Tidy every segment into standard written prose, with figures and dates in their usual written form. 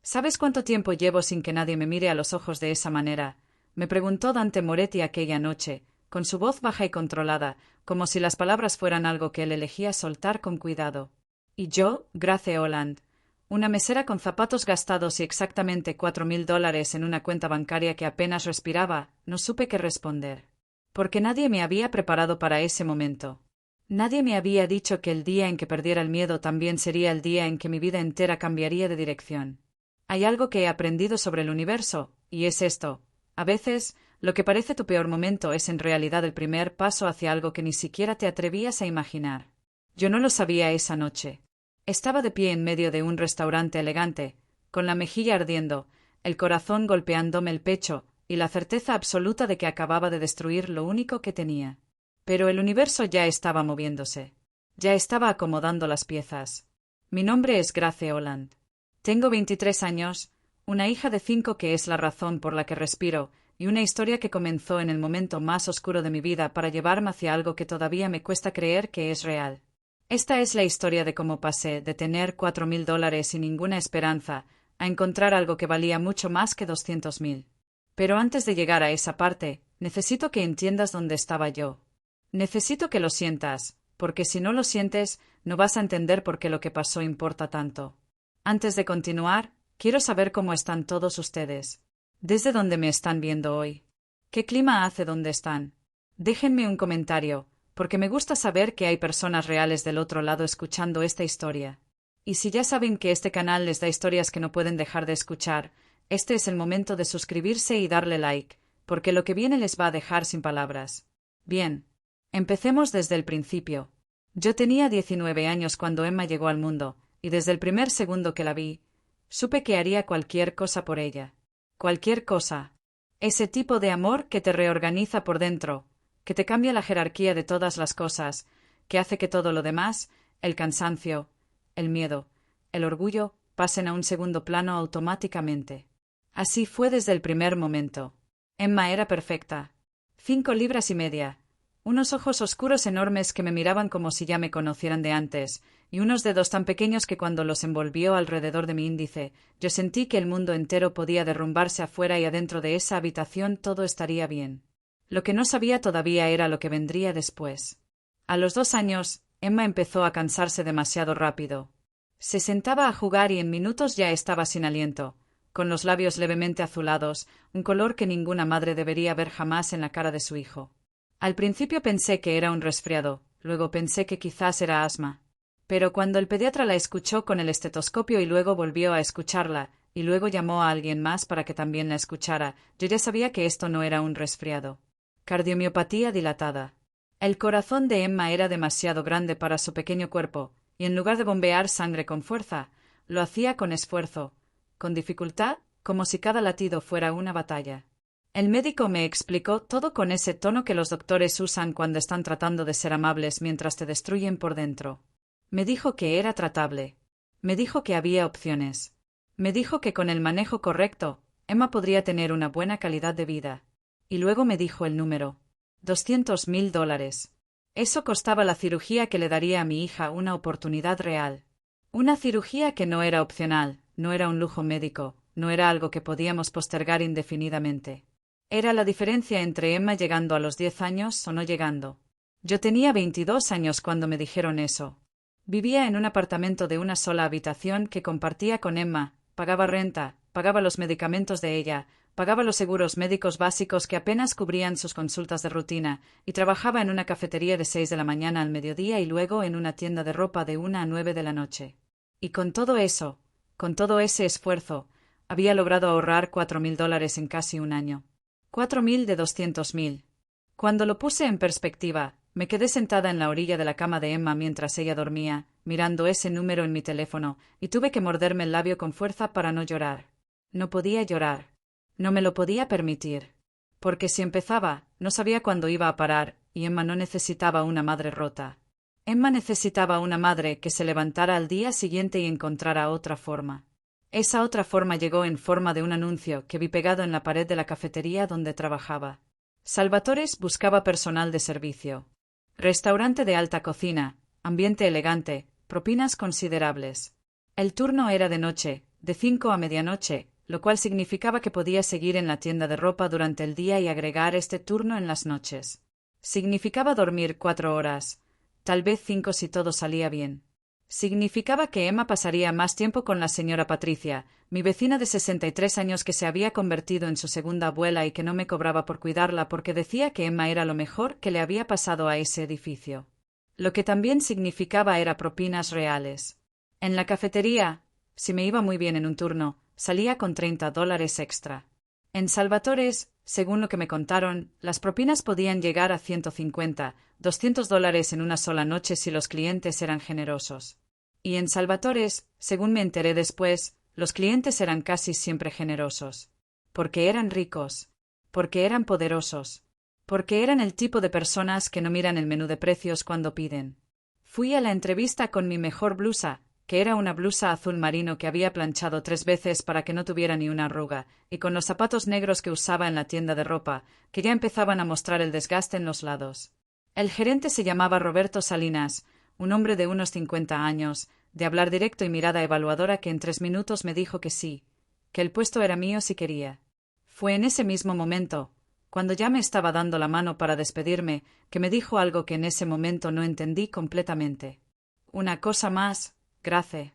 ¿Sabes cuánto tiempo llevo sin que nadie me mire a los ojos de esa manera? Me preguntó Dante Moretti aquella noche, con su voz baja y controlada, como si las palabras fueran algo que él elegía soltar con cuidado. Y yo, Grace Holland, una mesera con zapatos gastados y exactamente $4.000 en una cuenta bancaria que apenas respiraba, no supe qué responder. Porque nadie me había preparado para ese momento. Nadie me había dicho que el día en que perdiera el miedo también sería el día en que mi vida entera cambiaría de dirección. Hay algo que he aprendido sobre el universo, y es esto. A veces, lo que parece tu peor momento es en realidad el primer paso hacia algo que ni siquiera te atrevías a imaginar. Yo no lo sabía esa noche. Estaba de pie en medio de un restaurante elegante, con la mejilla ardiendo, el corazón golpeándome el pecho, y la certeza absoluta de que acababa de destruir lo único que tenía. Pero el universo ya estaba moviéndose. Ya estaba acomodando las piezas. Mi nombre es Grace Holland. Tengo 23 años, una hija de 5 que es la razón por la que respiro, y una historia que comenzó en el momento más oscuro de mi vida para llevarme hacia algo que todavía me cuesta creer que es real. Esta es la historia de cómo pasé de tener $4.000 y ninguna esperanza a encontrar algo que valía mucho más que 200.000. Pero antes de llegar a esa parte, necesito que entiendas dónde estaba yo. Necesito que lo sientas, porque si no lo sientes, no vas a entender por qué lo que pasó importa tanto. Antes de continuar, quiero saber cómo están todos ustedes. ¿Desde dónde me están viendo hoy? ¿Qué clima hace donde están? Déjenme un comentario, porque me gusta saber que hay personas reales del otro lado escuchando esta historia. Y si ya saben que este canal les da historias que no pueden dejar de escuchar, este es el momento de suscribirse y darle like, porque lo que viene les va a dejar sin palabras. Bien, empecemos desde el principio. Yo tenía 19 años cuando Emma llegó al mundo, y desde el primer segundo que la vi, supe que haría cualquier cosa por ella. Cualquier cosa. Ese tipo de amor que te reorganiza por dentro, que te cambia la jerarquía de todas las cosas, que hace que todo lo demás, el cansancio, el miedo, el orgullo, pasen a un segundo plano automáticamente. Así fue desde el primer momento. Emma era perfecta. 5 libras y media. Unos ojos oscuros enormes que me miraban como si ya me conocieran de antes, y unos dedos tan pequeños que cuando los envolvió alrededor de mi índice, yo sentí que el mundo entero podía derrumbarse afuera y adentro de esa habitación todo estaría bien. Lo que no sabía todavía era lo que vendría después. A los 2 años, Emma empezó a cansarse demasiado rápido. Se sentaba a jugar y en minutos ya estaba sin aliento, con los labios levemente azulados, un color que ninguna madre debería ver jamás en la cara de su hijo. Al principio pensé que era un resfriado, luego pensé que quizás era asma. Pero cuando el pediatra la escuchó con el estetoscopio y luego volvió a escucharla, y luego llamó a alguien más para que también la escuchara, yo ya sabía que esto no era un resfriado. Cardiomiopatía dilatada. El corazón de Emma era demasiado grande para su pequeño cuerpo, y en lugar de bombear sangre con fuerza, lo hacía con esfuerzo, con dificultad, como si cada latido fuera una batalla. El médico me explicó todo con ese tono que los doctores usan cuando están tratando de ser amables mientras te destruyen por dentro. Me dijo que era tratable. Me dijo que había opciones. Me dijo que con el manejo correcto, Emma podría tener una buena calidad de vida. Y luego me dijo el número. $200.000. Eso costaba la cirugía que le daría a mi hija una oportunidad real. Una cirugía que no era opcional, no era un lujo médico, no era algo que podíamos postergar indefinidamente. Era la diferencia entre Emma llegando a los 10 años o no llegando. Yo tenía 22 años cuando me dijeron eso. Vivía en un apartamento de una sola habitación que compartía con Emma, pagaba renta, pagaba los medicamentos de ella, pagaba los seguros médicos básicos que apenas cubrían sus consultas de rutina, y trabajaba en una cafetería de 6 de la mañana al mediodía y luego en una tienda de ropa de 1 a 9 de la noche. Y con todo eso, con todo ese esfuerzo, había logrado ahorrar $4.000 en casi un año. 4.000 de 200.000. Cuando lo puse en perspectiva, me quedé sentada en la orilla de la cama de Emma mientras ella dormía, mirando ese número en mi teléfono, y tuve que morderme el labio con fuerza para no llorar. No podía llorar. No me lo podía permitir. Porque si empezaba, no sabía cuándo iba a parar, y Emma no necesitaba una madre rota. Emma necesitaba una madre que se levantara al día siguiente y encontrara otra forma. Esa otra forma llegó en forma de un anuncio que vi pegado en la pared de la cafetería donde trabajaba. Salvatores buscaba personal de servicio. Restaurante de alta cocina, ambiente elegante, propinas considerables. El turno era de noche, de 5 a medianoche, lo cual significaba que podía seguir en la tienda de ropa durante el día y agregar este turno en las noches. Significaba dormir 4 horas, tal vez 5 si todo salía bien. Significaba que Emma pasaría más tiempo con la señora Patricia, mi vecina de 63 años que se había convertido en su segunda abuela y que no me cobraba por cuidarla porque decía que Emma era lo mejor que le había pasado a ese edificio. Lo que también significaba era propinas reales. En la cafetería, si me iba muy bien en un turno, salía con $30 extra. En Salvatore's, según lo que me contaron, las propinas podían llegar a $150, $200 en una sola noche si los clientes eran generosos. Y en Salvatore's, según me enteré después, los clientes eran casi siempre generosos. Porque eran ricos. Porque eran poderosos. Porque eran el tipo de personas que no miran el menú de precios cuando piden. Fui a la entrevista con mi mejor blusa, que era una blusa azul marino que había planchado 3 veces para que no tuviera ni una arruga, y con los zapatos negros que usaba en la tienda de ropa, que ya empezaban a mostrar el desgaste en los lados. El gerente se llamaba Roberto Salinas, un hombre de unos 50 años, de hablar directo y mirada evaluadora que en 3 minutos me dijo que sí, que el puesto era mío si quería. Fue en ese mismo momento, cuando ya me estaba dando la mano para despedirme, que me dijo algo que en ese momento no entendí completamente. Una cosa más, Grace.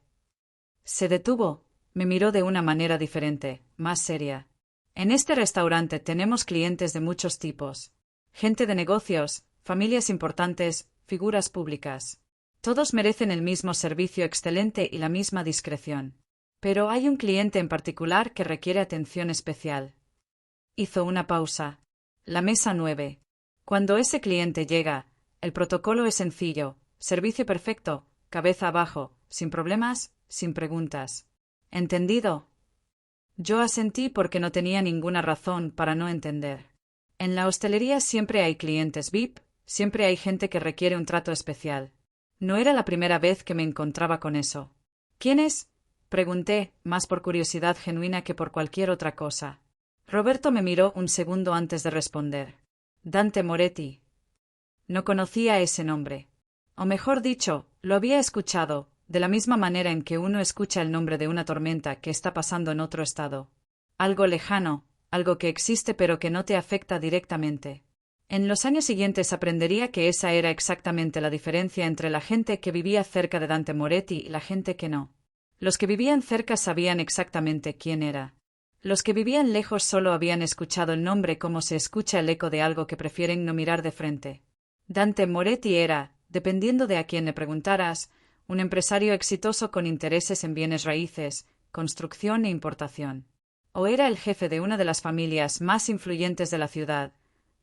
Se detuvo, me miró de una manera diferente, más seria. En este restaurante tenemos clientes de muchos tipos. Gente de negocios, familias importantes, figuras públicas. Todos merecen el mismo servicio excelente y la misma discreción. Pero hay un cliente en particular que requiere atención especial. Hizo una pausa. La mesa 9. Cuando ese cliente llega, el protocolo es sencillo, servicio perfecto, cabeza abajo, sin problemas, sin preguntas. ¿Entendido? Yo asentí porque no tenía ninguna razón para no entender. En la hostelería siempre hay clientes VIP, siempre hay gente que requiere un trato especial. No era la primera vez que me encontraba con eso. ¿Quién es? Pregunté, más por curiosidad genuina que por cualquier otra cosa. Roberto me miró un segundo antes de responder. Dante Moretti. No conocía ese nombre. O mejor dicho, lo había escuchado, de la misma manera en que uno escucha el nombre de una tormenta que está pasando en otro estado. Algo lejano, algo que existe pero que no te afecta directamente. En los años siguientes aprendería que esa era exactamente la diferencia entre la gente que vivía cerca de Dante Moretti y la gente que no. Los que vivían cerca sabían exactamente quién era. Los que vivían lejos solo habían escuchado el nombre como se escucha el eco de algo que prefieren no mirar de frente. Dante Moretti era, dependiendo de a quién le preguntaras, un empresario exitoso con intereses en bienes raíces, construcción e importación. O era el jefe de una de las familias más influyentes de la ciudad,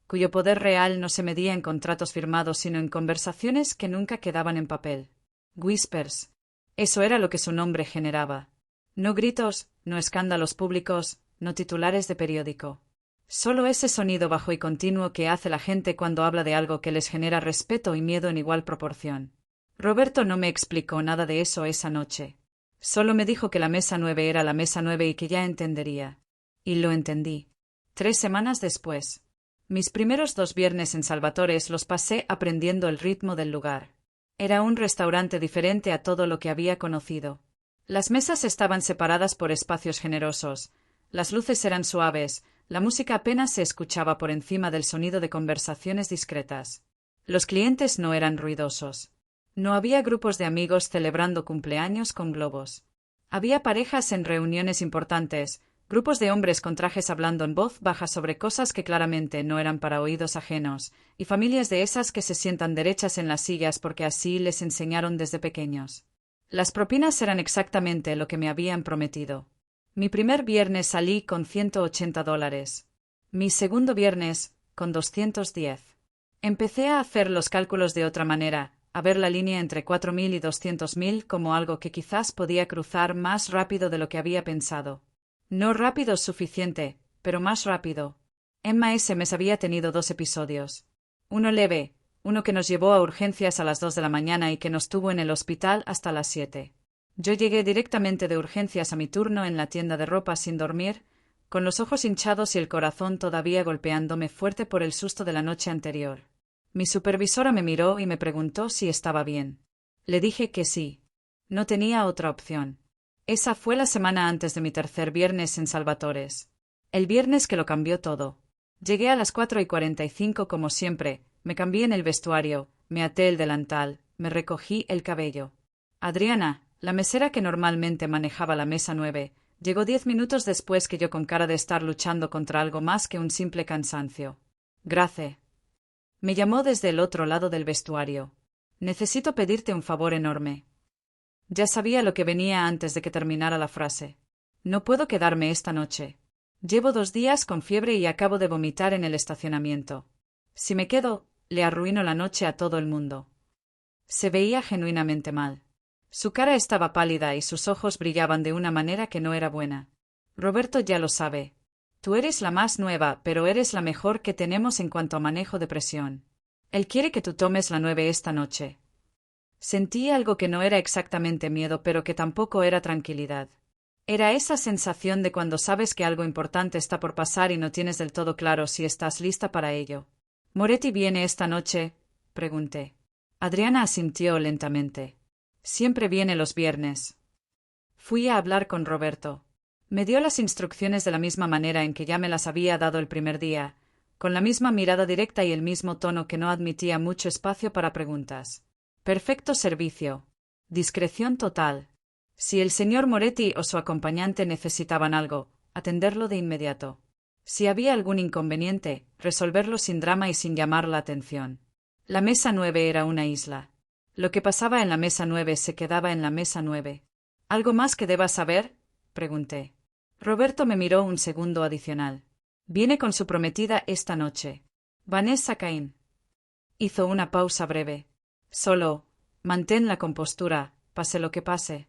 cuyo poder real no se medía en contratos firmados sino en conversaciones que nunca quedaban en papel. Whispers. Eso era lo que su nombre generaba. No gritos, no escándalos públicos, no titulares de periódico. Solo ese sonido bajo y continuo que hace la gente cuando habla de algo que les genera respeto y miedo en igual proporción. Roberto no me explicó nada de eso esa noche. Solo me dijo que la mesa 9 era la mesa 9 y que ya entendería. Y lo entendí. 3 semanas después. Mis primeros 2 viernes en Salvatore's los pasé aprendiendo el ritmo del lugar. Era un restaurante diferente a todo lo que había conocido. Las mesas estaban separadas por espacios generosos. Las luces eran suaves, la música apenas se escuchaba por encima del sonido de conversaciones discretas. Los clientes no eran ruidosos. No había grupos de amigos celebrando cumpleaños con globos. Había parejas en reuniones importantes, grupos de hombres con trajes hablando en voz baja sobre cosas que claramente no eran para oídos ajenos, y familias de esas que se sientan derechas en las sillas porque así les enseñaron desde pequeños. Las propinas eran exactamente lo que me habían prometido. Mi primer viernes salí con $180. Mi segundo viernes, con 210. Empecé a hacer los cálculos de otra manera, a ver la línea entre 4.000 y 200.000 como algo que quizás podía cruzar más rápido de lo que había pensado. No rápido suficiente, pero más rápido. Emma ese mes había tenido 2 episodios. Uno leve, uno que nos llevó a urgencias a las 2 de la mañana y que nos tuvo en el hospital hasta las 7. Yo llegué directamente de urgencias a mi turno en la tienda de ropa sin dormir, con los ojos hinchados y el corazón todavía golpeándome fuerte por el susto de la noche anterior. Mi supervisora me miró y me preguntó si estaba bien. Le dije que sí. No tenía otra opción. Esa fue la semana antes de mi tercer viernes en Salvatores. El viernes que lo cambió todo. Llegué a las 4:45 como siempre, me cambié en el vestuario, me até el delantal, me recogí el cabello. Adriana, la mesera que normalmente manejaba la mesa 9, llegó 10 minutos después que yo con cara de estar luchando contra algo más que un simple cansancio. Grace. Me llamó desde el otro lado del vestuario. Necesito pedirte un favor enorme. Ya sabía lo que venía antes de que terminara la frase. No puedo quedarme esta noche. Llevo 2 días con fiebre y acabo de vomitar en el estacionamiento. Si me quedo, le arruino la noche a todo el mundo. Se veía genuinamente mal. Su cara estaba pálida y sus ojos brillaban de una manera que no era buena. Roberto ya lo sabe. Tú eres la más nueva, pero eres la mejor que tenemos en cuanto a manejo de presión. Él quiere que tú tomes la 9 esta noche. Sentí algo que no era exactamente miedo, pero que tampoco era tranquilidad. Era esa sensación de cuando sabes que algo importante está por pasar y no tienes del todo claro si estás lista para ello. ¿Moretti viene esta noche?, pregunté. Adriana asintió lentamente. Siempre viene los viernes. Fui a hablar con Roberto. Me dio las instrucciones de la misma manera en que ya me las había dado el primer día, con la misma mirada directa y el mismo tono que no admitía mucho espacio para preguntas. Perfecto servicio. Discreción total. Si el señor Moretti o su acompañante necesitaban algo, atenderlo de inmediato. Si había algún inconveniente, resolverlo sin drama y sin llamar la atención. La mesa 9 era una isla. Lo que pasaba en la mesa 9 se quedaba en la mesa 9. ¿Algo más que debas saber?, pregunté. Roberto me miró un segundo adicional. Viene con su prometida esta noche. Vanessa Cain. Hizo una pausa breve. Solo, mantén la compostura, pase lo que pase.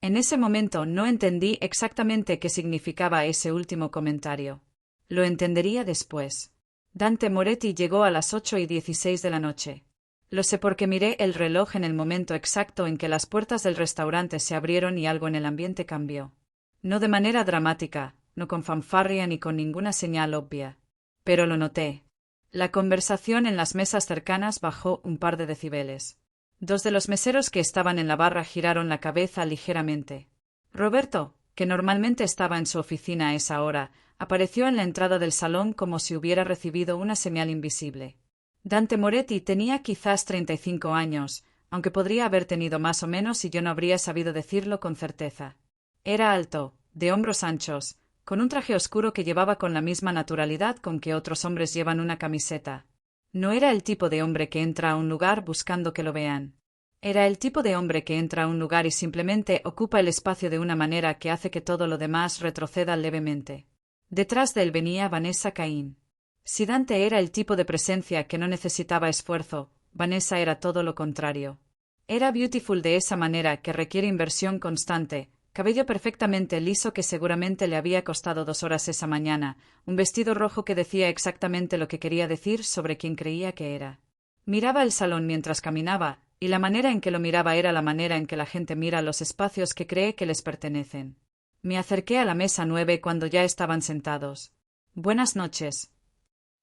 En ese momento no entendí exactamente qué significaba ese último comentario. Lo entendería después. Dante Moretti llegó a las 8:16 de la noche. Lo sé porque miré el reloj en el momento exacto en que las puertas del restaurante se abrieron y algo en el ambiente cambió. No de manera dramática, no con fanfarria ni con ninguna señal obvia. Pero lo noté. La conversación en las mesas cercanas bajó un par de decibeles. 2 de los meseros que estaban en la barra giraron la cabeza ligeramente. Roberto, que normalmente estaba en su oficina a esa hora, apareció en la entrada del salón como si hubiera recibido una señal invisible. Dante Moretti tenía quizás 35 años, aunque podría haber tenido más o menos y yo no habría sabido decirlo con certeza. Era alto, de hombros anchos, con un traje oscuro que llevaba con la misma naturalidad con que otros hombres llevan una camiseta. No era el tipo de hombre que entra a un lugar buscando que lo vean. Era el tipo de hombre que entra a un lugar y simplemente ocupa el espacio de una manera que hace que todo lo demás retroceda levemente. Detrás de él venía Vanessa Cain. Si Dante era el tipo de presencia que no necesitaba esfuerzo, Vanessa era todo lo contrario. Era beautiful de esa manera que requiere inversión constante, cabello perfectamente liso que seguramente le había costado 2 horas esa mañana, un vestido rojo que decía exactamente lo que quería decir sobre quien creía que era. Miraba el salón mientras caminaba, y la manera en que lo miraba era la manera en que la gente mira los espacios que cree que les pertenecen. Me acerqué a la mesa 9 cuando ya estaban sentados. Buenas noches.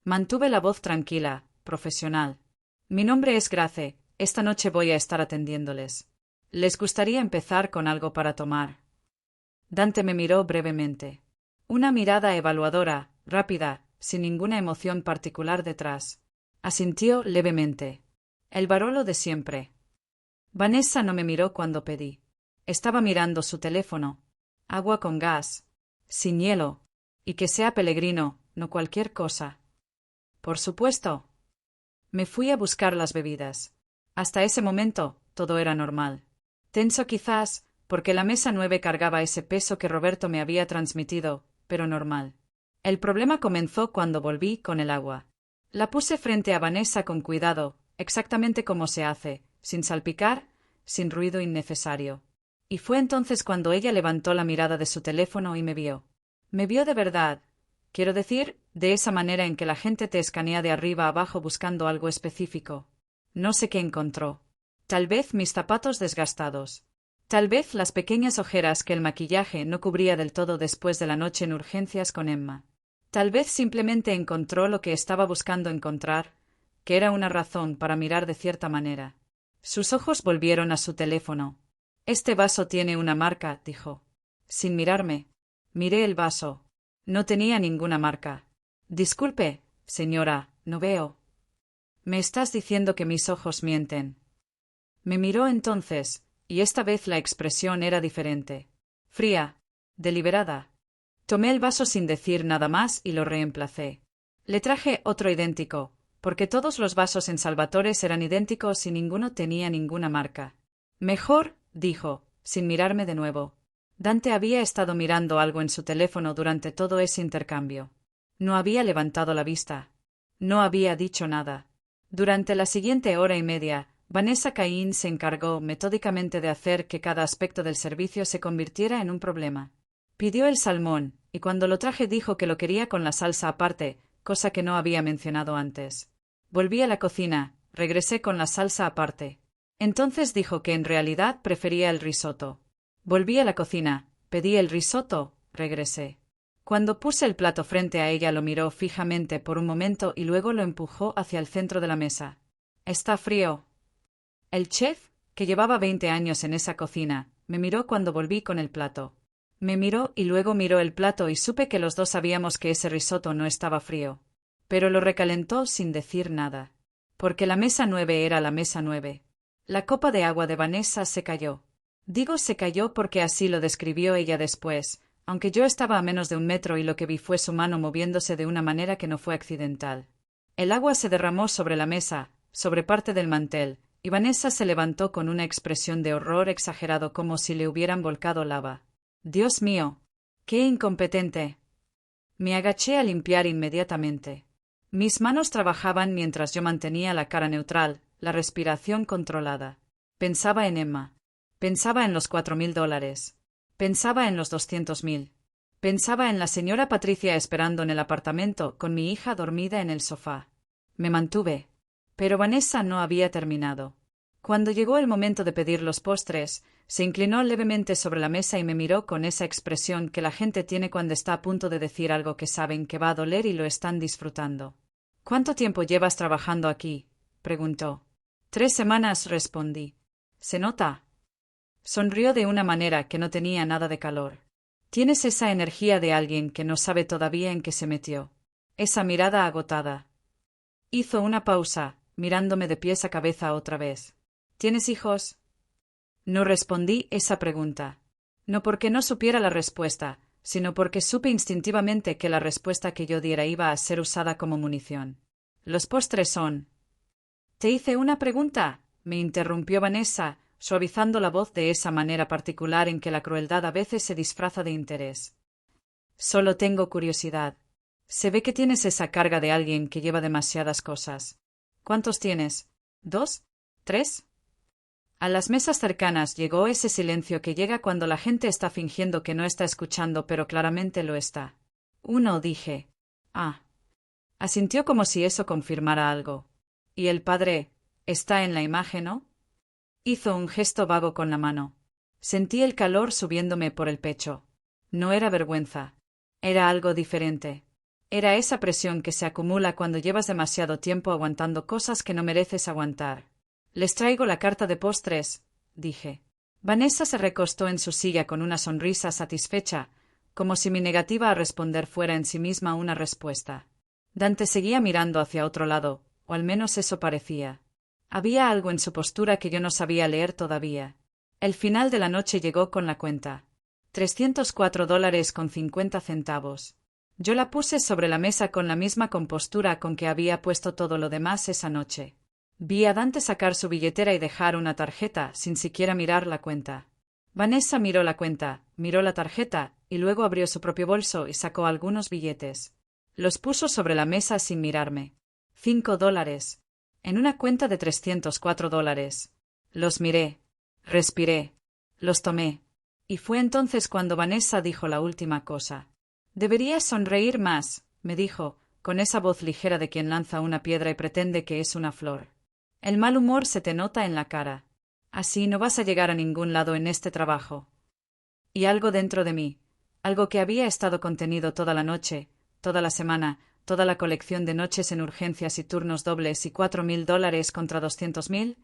Mantuve la voz tranquila, profesional. Mi nombre es Grace, esta noche voy a estar atendiéndoles. ¿Les gustaría empezar con algo para tomar? Dante me miró brevemente. Una mirada evaluadora, rápida, sin ninguna emoción particular detrás. Asintió levemente. El Barolo de siempre. Vanessa no me miró cuando pedí. Estaba mirando su teléfono. Agua con gas. Sin hielo. Y que sea Pellegrino, no cualquier cosa. Por supuesto. Me fui a buscar las bebidas. Hasta ese momento, todo era normal. Tenso quizás, porque la mesa 9 cargaba ese peso que Roberto me había transmitido, pero normal. El problema comenzó cuando volví con el agua. La puse frente a Vanessa con cuidado, exactamente como se hace, sin salpicar, sin ruido innecesario. Y fue entonces cuando ella levantó la mirada de su teléfono y me vio. Me vio de verdad. Quiero decir, de esa manera en que la gente te escanea de arriba a abajo buscando algo específico. No sé qué encontró. Tal vez mis zapatos desgastados. Tal vez las pequeñas ojeras que el maquillaje no cubría del todo después de la noche en urgencias con Emma. Tal vez simplemente encontró lo que estaba buscando encontrar, que era una razón para mirar de cierta manera. Sus ojos volvieron a su teléfono. Este vaso tiene una marca, dijo. Sin mirarme. Miré el vaso. No tenía ninguna marca. Disculpe, señora, no veo. ¿Me estás diciendo que mis ojos mienten? Me miró entonces, y esta vez la expresión era diferente. Fría, deliberada. Tomé el vaso sin decir nada más y lo reemplacé. Le traje otro idéntico, porque todos los vasos en Salvatores eran idénticos y ninguno tenía ninguna marca. Mejor, dijo, sin mirarme de nuevo. Dante había estado mirando algo en su teléfono durante todo ese intercambio. No había levantado la vista. No había dicho nada. Durante la siguiente hora y media, Vanessa Caín se encargó metódicamente de hacer que cada aspecto del servicio se convirtiera en un problema. Pidió el salmón, y cuando lo traje dijo que lo quería con la salsa aparte, cosa que no había mencionado antes. Volví a la cocina, regresé con la salsa aparte. Entonces dijo que en realidad prefería el risotto. Volví a la cocina, pedí el risotto, regresé. Cuando puse el plato frente a ella lo miró fijamente por un momento y luego lo empujó hacia el centro de la mesa. «Está frío». El chef, que llevaba 20 años en esa cocina, me miró cuando volví con el plato. Me miró y luego miró el plato y supe que los dos sabíamos que ese risotto no estaba frío. Pero lo recalentó sin decir nada. Porque la mesa 9 era la mesa 9. La copa de agua de Vanessa se cayó. Digo se cayó porque así lo describió ella después, aunque yo estaba a menos de 1 metro y lo que vi fue su mano moviéndose de una manera que no fue accidental. El agua se derramó sobre la mesa, sobre parte del mantel, y Vanessa se levantó con una expresión de horror exagerado como si le hubieran volcado lava. «Dios mío, qué incompetente». Me agaché a limpiar inmediatamente. Mis manos trabajaban mientras yo mantenía la cara neutral, la respiración controlada. Pensaba en Emma. Pensaba en los $4.000. Pensaba en los 200.000. Pensaba en la señora Patricia esperando en el apartamento con mi hija dormida en el sofá. Me mantuve. Pero Vanessa no había terminado. Cuando llegó el momento de pedir los postres, se inclinó levemente sobre la mesa y me miró con esa expresión que la gente tiene cuando está a punto de decir algo que saben que va a doler y lo están disfrutando. «¿Cuánto tiempo llevas trabajando aquí?», preguntó. 3 semanas, respondí. «¿Se nota?». Sonrió de una manera que no tenía nada de calor. Tienes esa energía de alguien que no sabe todavía en qué se metió. Esa mirada agotada. Hizo una pausa, mirándome de pies a cabeza otra vez. ¿Tienes hijos? No respondí esa pregunta. No porque no supiera la respuesta, sino porque supe instintivamente que la respuesta que yo diera iba a ser usada como munición. Los postres son... «Te hice una pregunta», me interrumpió Vanessa, suavizando la voz de esa manera particular en que la crueldad a veces se disfraza de interés. «Solo tengo curiosidad. Se ve que tienes esa carga de alguien que lleva demasiadas cosas. ¿Cuántos tienes? ¿2? ¿3? A las mesas cercanas llegó ese silencio que llega cuando la gente está fingiendo que no está escuchando pero claramente lo está. 1, dije. «Ah». Asintió como si eso confirmara algo. «¿Y el padre? Está en la imagen, no?» Hizo un gesto vago con la mano. Sentí el calor subiéndome por el pecho. No era vergüenza. Era algo diferente. Era esa presión que se acumula cuando llevas demasiado tiempo aguantando cosas que no mereces aguantar. «Les traigo la carta de postres», dije. Vanessa se recostó en su silla con una sonrisa satisfecha, como si mi negativa a responder fuera en sí misma una respuesta. Dante seguía mirando hacia otro lado, o al menos eso parecía. Había algo en su postura que yo no sabía leer todavía. El final de la noche llegó con la cuenta. $304.50. Yo la puse sobre la mesa con la misma compostura con que había puesto todo lo demás esa noche. Vi a Dante sacar su billetera y dejar una tarjeta, sin siquiera mirar la cuenta. Vanessa miró la cuenta, miró la tarjeta, y luego abrió su propio bolso y sacó algunos billetes. Los puso sobre la mesa sin mirarme. $5. En una cuenta de $304. Los miré. Respiré. Los tomé. Y fue entonces cuando Vanessa dijo la última cosa. «Deberías sonreír más», me dijo, con esa voz ligera de quien lanza una piedra y pretende que es una flor. «El mal humor se te nota en la cara. Así no vas a llegar a ningún lado en este trabajo». Y algo dentro de mí, algo que había estado contenido toda la noche, toda la semana, toda la colección de noches en urgencias y turnos dobles y $4.000 contra 200.000,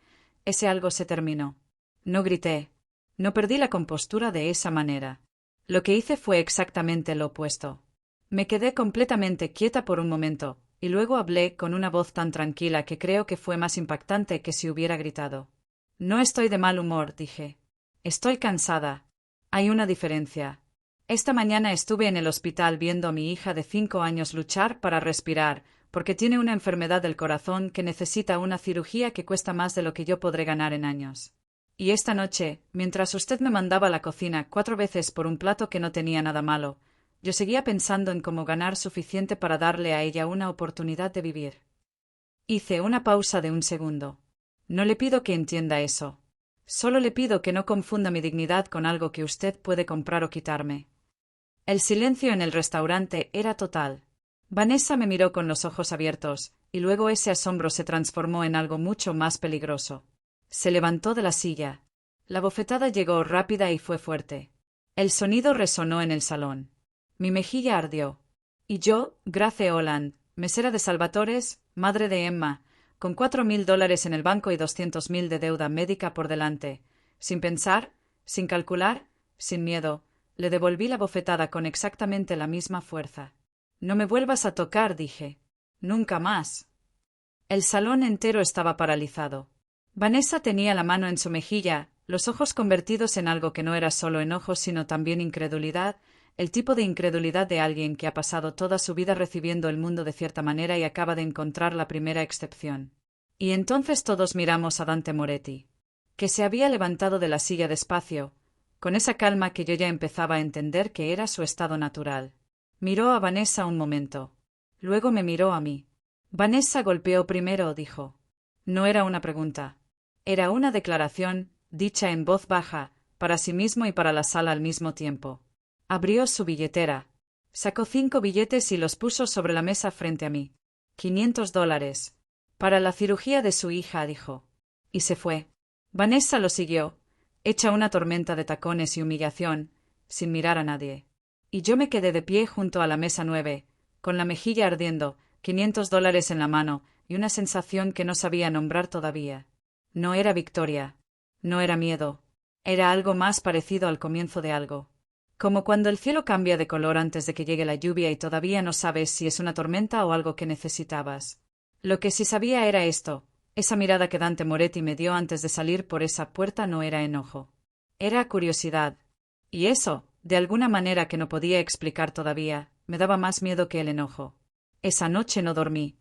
ese algo se terminó. No grité. No perdí la compostura de esa manera. Lo que hice fue exactamente lo opuesto. Me quedé completamente quieta por un momento, y luego hablé con una voz tan tranquila que creo que fue más impactante que si hubiera gritado. No estoy de mal humor, dije. Estoy cansada. Hay una diferencia. Esta mañana estuve en el hospital viendo a mi hija de 5 años luchar para respirar, porque tiene una enfermedad del corazón que necesita una cirugía que cuesta más de lo que yo podré ganar en años. Y esta noche, mientras usted me mandaba a la cocina 4 veces por un plato que no tenía nada malo, yo seguía pensando en cómo ganar suficiente para darle a ella una oportunidad de vivir. Hice una pausa de un segundo. No le pido que entienda eso. Solo le pido que no confunda mi dignidad con algo que usted puede comprar o quitarme. El silencio en el restaurante era total. Vanessa me miró con los ojos abiertos, y luego ese asombro se transformó en algo mucho más peligroso. Se levantó de la silla. La bofetada llegó rápida y fue fuerte. El sonido resonó en el salón. Mi mejilla ardió. Y yo, Grace Holland, mesera de Salvatores, madre de Emma, con $4.000 en el banco y 200.000 de deuda médica por delante, sin pensar, sin calcular, sin miedo, le devolví la bofetada con exactamente la misma fuerza. No me vuelvas a tocar, dije. Nunca más. El salón entero estaba paralizado. Vanessa tenía la mano en su mejilla, los ojos convertidos en algo que no era solo enojo sino también incredulidad, el tipo de incredulidad de alguien que ha pasado toda su vida recibiendo el mundo de cierta manera y acaba de encontrar la primera excepción. Y entonces todos miramos a Dante Moretti, que se había levantado de la silla despacio, con esa calma que yo ya empezaba a entender que era su estado natural. Miró a Vanessa un momento. Luego me miró a mí. Vanessa golpeó primero, dijo. No era una pregunta. Era una declaración, dicha en voz baja, para sí mismo y para la sala al mismo tiempo. Abrió su billetera. Sacó 5 billetes y los puso sobre la mesa frente a mí. $500. Para la cirugía de su hija, dijo. Y se fue. Vanessa lo siguió, hecha una tormenta de tacones y humillación, sin mirar a nadie. Y yo me quedé de pie junto a la mesa 9, con la mejilla ardiendo, $500 en la mano, y una sensación que no sabía nombrar todavía. No era victoria. No era miedo. Era algo más parecido al comienzo de algo. Como cuando el cielo cambia de color antes de que llegue la lluvia y todavía no sabes si es una tormenta o algo que necesitabas. Lo que sí sabía era esto. Esa mirada que Dante Moretti me dio antes de salir por esa puerta no era enojo. Era curiosidad. Y eso, de alguna manera que no podía explicar todavía, me daba más miedo que el enojo. Esa noche no dormí.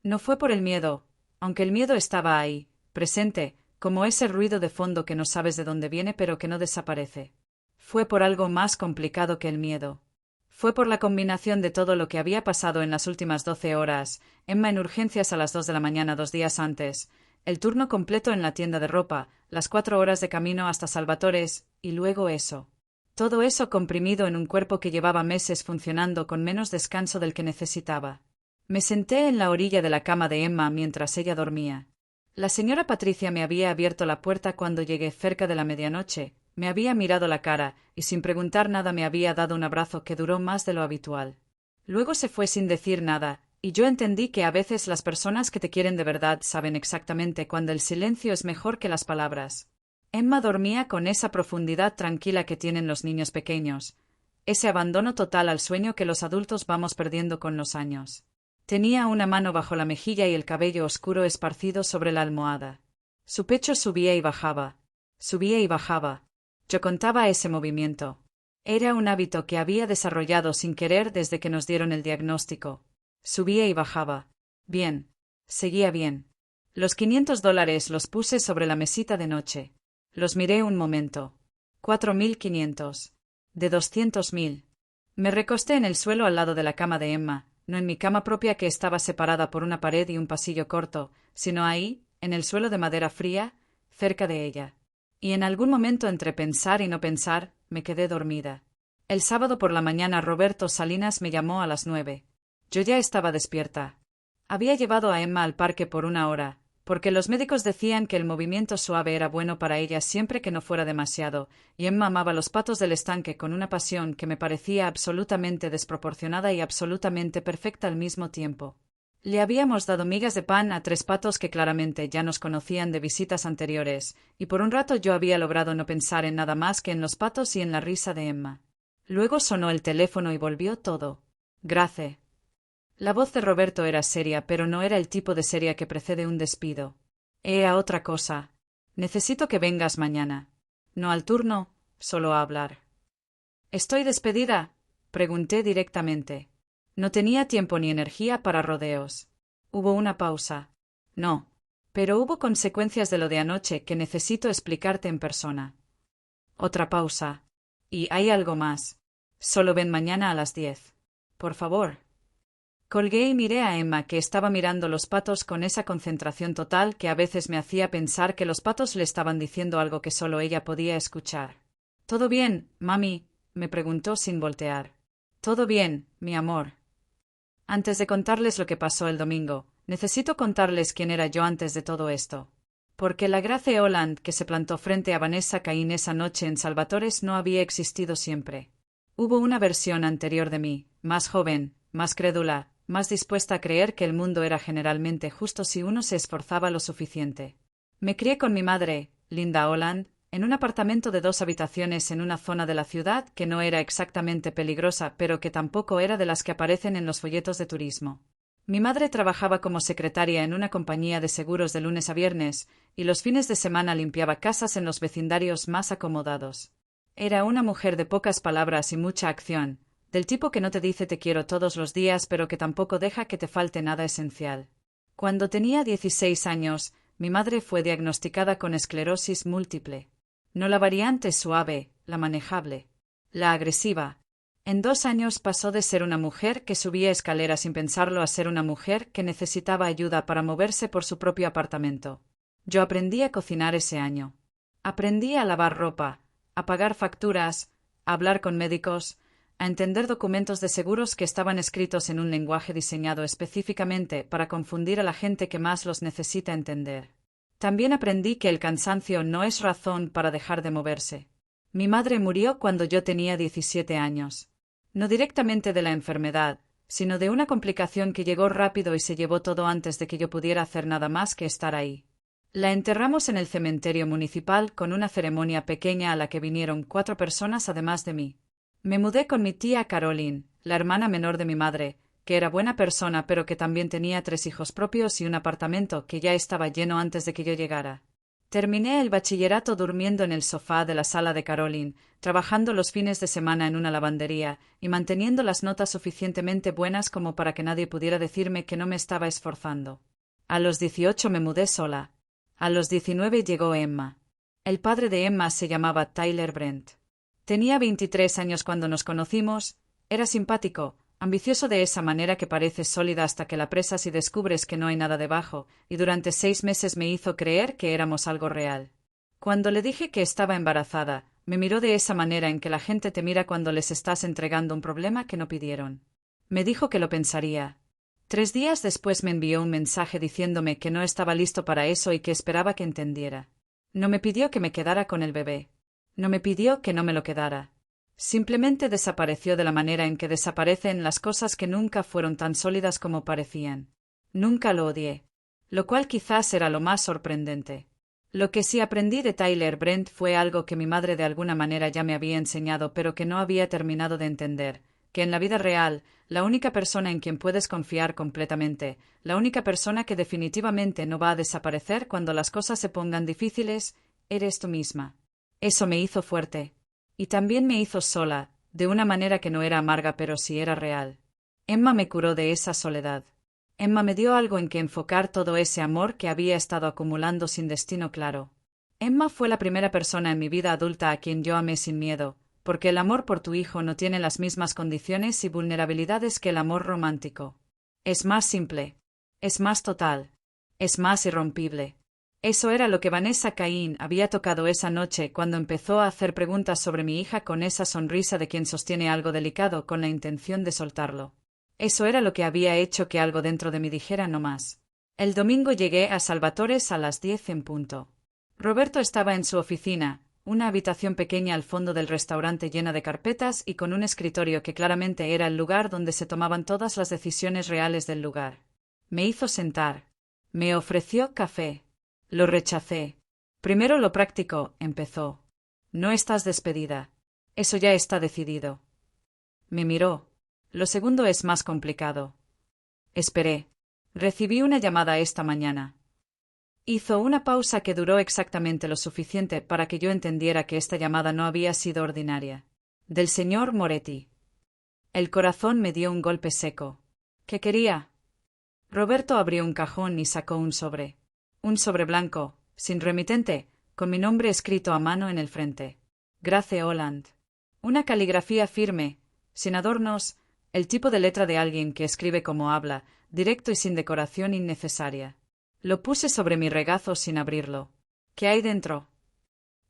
No fue por el miedo, aunque el miedo estaba ahí, presente, como ese ruido de fondo que no sabes de dónde viene pero que no desaparece. Fue por algo más complicado que el miedo. Fue por la combinación de todo lo que había pasado en las últimas 12 horas, Emma en urgencias a las 2 de la mañana 2 días antes, el turno completo en la tienda de ropa, las 4 horas de camino hasta Salvatores, y luego eso. Todo eso comprimido en un cuerpo que llevaba meses funcionando con menos descanso del que necesitaba. Me senté en la orilla de la cama de Emma mientras ella dormía. La señora Patricia me había abierto la puerta cuando llegué cerca de la medianoche, me había mirado la cara, y sin preguntar nada me había dado un abrazo que duró más de lo habitual. Luego se fue sin decir nada, y yo entendí que a veces las personas que te quieren de verdad saben exactamente cuando el silencio es mejor que las palabras. Emma dormía con esa profundidad tranquila que tienen los niños pequeños, ese abandono total al sueño que los adultos vamos perdiendo con los años. Tenía una mano bajo la mejilla y el cabello oscuro esparcido sobre la almohada. Su pecho subía y bajaba. Subía y bajaba. Yo contaba ese movimiento. Era un hábito que había desarrollado sin querer desde que nos dieron el diagnóstico. Subía y bajaba. Bien. Seguía bien. Los $500 los puse sobre la mesita de noche. Los miré un momento. 4.500. De 200.000. Me recosté en el suelo al lado de la cama de Emma, no en mi cama propia que estaba separada por una pared y un pasillo corto, sino ahí, en el suelo de madera fría, cerca de ella. Y en algún momento entre pensar y no pensar, me quedé dormida. El sábado por la mañana Roberto Salinas me llamó a las 9. Yo ya estaba despierta. Había llevado a Emma al parque por 1 hora, porque los médicos decían que el movimiento suave era bueno para ella siempre que no fuera demasiado, y Emma amaba los patos del estanque con una pasión que me parecía absolutamente desproporcionada y absolutamente perfecta al mismo tiempo. Le habíamos dado migas de pan a 3 patos que claramente ya nos conocían de visitas anteriores, y por un rato yo había logrado no pensar en nada más que en los patos y en la risa de Emma. Luego sonó el teléfono y volvió todo. Grace. La voz de Roberto era seria, pero no era el tipo de seria que precede un despido. A otra cosa. Necesito que vengas mañana. No al turno, solo a hablar. ¿Estoy despedida? Pregunté directamente. No tenía tiempo ni energía para rodeos. Hubo una pausa. No. Pero hubo consecuencias de lo de anoche que necesito explicarte en persona. Otra pausa. Y hay algo más. Solo ven mañana a las 10. Por favor. Colgué y miré a Emma, que estaba mirando los patos con esa concentración total que a veces me hacía pensar que los patos le estaban diciendo algo que solo ella podía escuchar. ¿Todo bien, mami? Me preguntó sin voltear. Todo bien, mi amor. Antes de contarles lo que pasó el domingo, necesito contarles quién era yo antes de todo esto. Porque la Grace Holland que se plantó frente a Vanessa Cain esa noche en Salvatores no había existido siempre. Hubo una versión anterior de mí, más joven, más crédula, más dispuesta a creer que el mundo era generalmente justo si uno se esforzaba lo suficiente. Me crié con mi madre, Linda Holland, en un apartamento de 2 habitaciones en una zona de la ciudad que no era exactamente peligrosa, pero que tampoco era de las que aparecen en los folletos de turismo. Mi madre trabajaba como secretaria en una compañía de seguros de lunes a viernes, y los fines de semana limpiaba casas en los vecindarios más acomodados. Era una mujer de pocas palabras y mucha acción, del tipo que no te dice te quiero todos los días, pero que tampoco deja que te falte nada esencial. Cuando tenía 16 años, mi madre fue diagnosticada con esclerosis múltiple. No la variante suave, la manejable. La agresiva. En 2 años pasó de ser una mujer que subía escaleras sin pensarlo a ser una mujer que necesitaba ayuda para moverse por su propio apartamento. Yo aprendí a cocinar ese año. Aprendí a lavar ropa, a pagar facturas, a hablar con médicos, a entender documentos de seguros que estaban escritos en un lenguaje diseñado específicamente para confundir a la gente que más los necesita entender. También aprendí que el cansancio no es razón para dejar de moverse. Mi madre murió cuando yo tenía 17 años. No directamente de la enfermedad, sino de una complicación que llegó rápido y se llevó todo antes de que yo pudiera hacer nada más que estar ahí. La enterramos en el cementerio municipal con una ceremonia pequeña a la que vinieron 4 personas además de mí. Me mudé con mi tía Caroline, la hermana menor de mi madre, que era buena persona pero que también tenía 3 hijos propios y un apartamento que ya estaba lleno antes de que yo llegara. Terminé el bachillerato durmiendo en el sofá de la sala de Caroline, trabajando los fines de semana en una lavandería y manteniendo las notas suficientemente buenas como para que nadie pudiera decirme que no me estaba esforzando. A los 18 me mudé sola. A los 19 llegó Emma. El padre de Emma se llamaba Tyler Brent. Tenía 23 años cuando nos conocimos, era simpático, ambicioso de esa manera que parece sólida hasta que la presas y descubres que no hay nada debajo, y durante 6 meses me hizo creer que éramos algo real. Cuando le dije que estaba embarazada, me miró de esa manera en que la gente te mira cuando les estás entregando un problema que no pidieron. Me dijo que lo pensaría. 3 días después me envió un mensaje diciéndome que no estaba listo para eso y que esperaba que entendiera. No me pidió que me quedara con el bebé. No me pidió que no me lo quedara. Simplemente desapareció de la manera en que desaparecen las cosas que nunca fueron tan sólidas como parecían. Nunca lo odié. Lo cual quizás era lo más sorprendente. Lo que sí aprendí de Tyler Brent fue algo que mi madre de alguna manera ya me había enseñado pero que no había terminado de entender, que en la vida real, la única persona en quien puedes confiar completamente, la única persona que definitivamente no va a desaparecer cuando las cosas se pongan difíciles, eres tú misma. Eso me hizo fuerte. Y también me hizo sola, de una manera que no era amarga pero sí era real. Emma me curó de esa soledad. Emma me dio algo en que enfocar todo ese amor que había estado acumulando sin destino claro. Emma fue la primera persona en mi vida adulta a quien yo amé sin miedo, porque el amor por tu hijo no tiene las mismas condiciones y vulnerabilidades que el amor romántico. Es más simple. Es más total. Es más irrompible. Eso era lo que Vanessa Cain había tocado esa noche cuando empezó a hacer preguntas sobre mi hija con esa sonrisa de quien sostiene algo delicado con la intención de soltarlo. Eso era lo que había hecho que algo dentro de mí dijera no más. El domingo llegué a Salvatores a las 10 en punto. Roberto estaba en su oficina, una habitación pequeña al fondo del restaurante llena de carpetas y con un escritorio que claramente era el lugar donde se tomaban todas las decisiones reales del lugar. Me hizo sentar. Me ofreció café. Lo rechacé. Primero lo práctico, empezó. No estás despedida. Eso ya está decidido. Me miró. Lo segundo es más complicado. Esperé. Recibí una llamada esta mañana. Hizo una pausa que duró exactamente lo suficiente para que yo entendiera que esta llamada no había sido ordinaria. Del señor Moretti. El corazón me dio un golpe seco. ¿Qué quería? Roberto abrió un cajón y sacó un sobre. Un sobre blanco, sin remitente, con mi nombre escrito a mano en el frente. Grace Holland. Una caligrafía firme, sin adornos, el tipo de letra de alguien que escribe como habla, directo y sin decoración innecesaria. Lo puse sobre mi regazo sin abrirlo. ¿Qué hay dentro?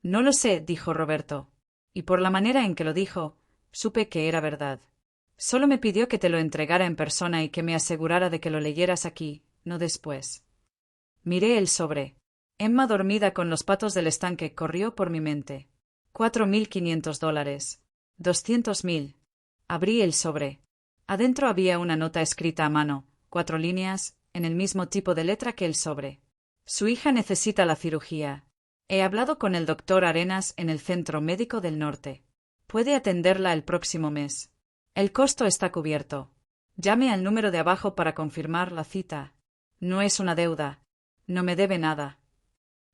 No lo sé, dijo Roberto. Y por la manera en que lo dijo, supe que era verdad. Solo me pidió que te lo entregara en persona y que me asegurara de que lo leyeras aquí, no después. Miré el sobre. Emma dormida con los patos del estanque corrió por mi mente. $4.500. 200.000. Abrí el sobre. Adentro había una nota escrita a mano, 4 líneas, en el mismo tipo de letra que el sobre. Su hija necesita la cirugía. He hablado con el doctor Arenas en el Centro Médico del Norte. Puede atenderla el próximo mes. El costo está cubierto. Llame al número de abajo para confirmar la cita. No es una deuda. No me debe nada.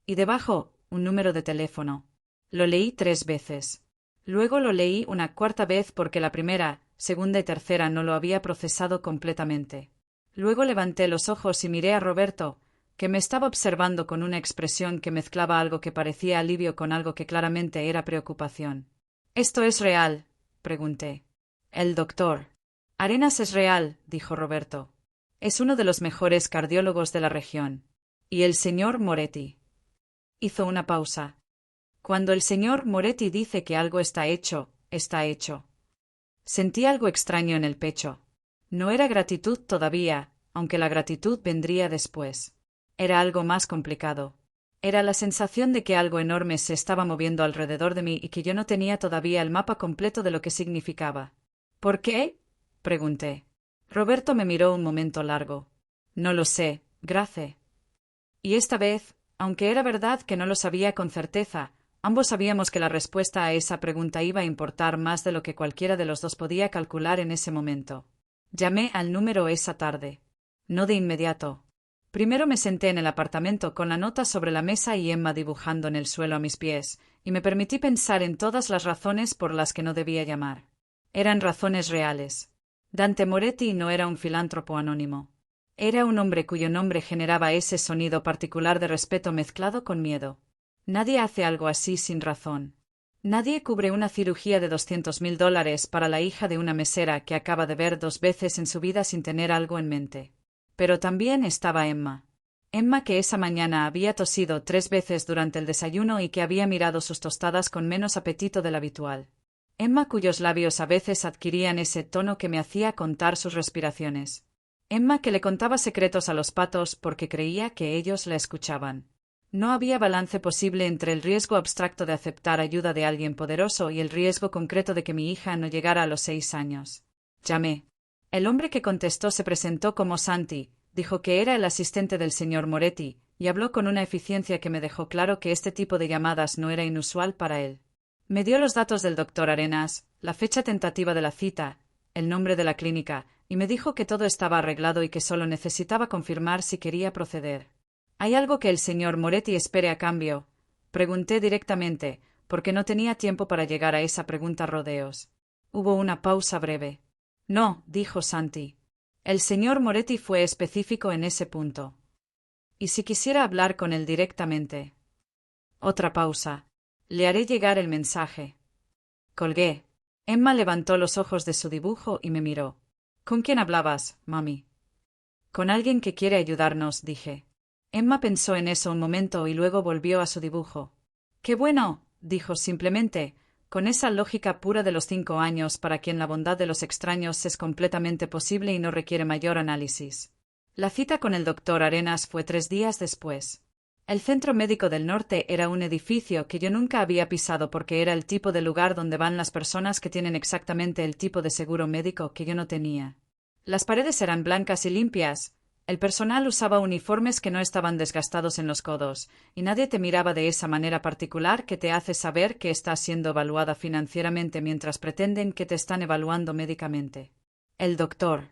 Y debajo, un número de teléfono. Lo leí 3 veces. Luego lo leí una 4ª vez porque la primera, segunda y tercera no lo había procesado completamente. Luego levanté los ojos y miré a Roberto, que me estaba observando con una expresión que mezclaba algo que parecía alivio con algo que claramente era preocupación. ¿Esto es real?, pregunté. El doctor Arenas es real, dijo Roberto. Es uno de los mejores cardiólogos de la región. ¿Y el señor Moretti? Hizo una pausa. Cuando el señor Moretti dice que algo está hecho, está hecho. Sentí algo extraño en el pecho. No era gratitud todavía, aunque la gratitud vendría después. Era algo más complicado. Era la sensación de que algo enorme se estaba moviendo alrededor de mí y que yo no tenía todavía el mapa completo de lo que significaba. ¿Por qué?, pregunté. Roberto me miró un momento largo. No lo sé, Grace. Y esta vez, aunque era verdad que no lo sabía con certeza, ambos sabíamos que la respuesta a esa pregunta iba a importar más de lo que cualquiera de los dos podía calcular en ese momento. Llamé al número esa tarde. No de inmediato. Primero me senté en el apartamento con la nota sobre la mesa y Emma dibujando en el suelo a mis pies, y me permití pensar en todas las razones por las que no debía llamar. Eran razones reales. Dante Moretti no era un filántropo anónimo. Era un hombre cuyo nombre generaba ese sonido particular de respeto mezclado con miedo. Nadie hace algo así sin razón. Nadie cubre una cirugía de $200.000 para la hija de una mesera que acaba de ver 2 veces en su vida sin tener algo en mente. Pero también estaba Emma. Emma que esa mañana había tosido 3 veces durante el desayuno y que había mirado sus tostadas con menos apetito del habitual. Emma cuyos labios a veces adquirían ese tono que me hacía contar sus respiraciones. Emma que le contaba secretos a los patos porque creía que ellos la escuchaban. No había balance posible entre el riesgo abstracto de aceptar ayuda de alguien poderoso y el riesgo concreto de que mi hija no llegara a los 6 años. Llamé. El hombre que contestó se presentó como Santi, dijo que era el asistente del señor Moretti, y habló con una eficiencia que me dejó claro que este tipo de llamadas no era inusual para él. Me dio los datos del doctor Arenas, la fecha tentativa de la cita, el nombre de la clínica, y me dijo que todo estaba arreglado y que solo necesitaba confirmar si quería proceder. ¿Hay algo que el señor Moretti espere a cambio?, pregunté directamente, porque no tenía tiempo para llegar a esa pregunta rodeos. Hubo una pausa breve. No, dijo Santi. El señor Moretti fue específico en ese punto. ¿Y si quisiera hablar con él directamente? Otra pausa. Le haré llegar el mensaje. Colgué. Emma levantó los ojos de su dibujo y me miró. ¿Con quién hablabas, mami? Con alguien que quiere ayudarnos, dije. Emma pensó en eso un momento y luego volvió a su dibujo. ¡Qué bueno!, dijo simplemente, con esa lógica pura de los 5 años para quien la bondad de los extraños es completamente posible y no requiere mayor análisis. La cita con el doctor Arenas fue 3 días después. El Centro Médico del Norte era un edificio que yo nunca había pisado porque era el tipo de lugar donde van las personas que tienen exactamente el tipo de seguro médico que yo no tenía. Las paredes eran blancas y limpias, El personal usaba uniformes que no estaban desgastados en los codos, y nadie te miraba de esa manera particular que te hace saber que estás siendo evaluada financieramente mientras pretenden que te están evaluando médicamente. El doctor.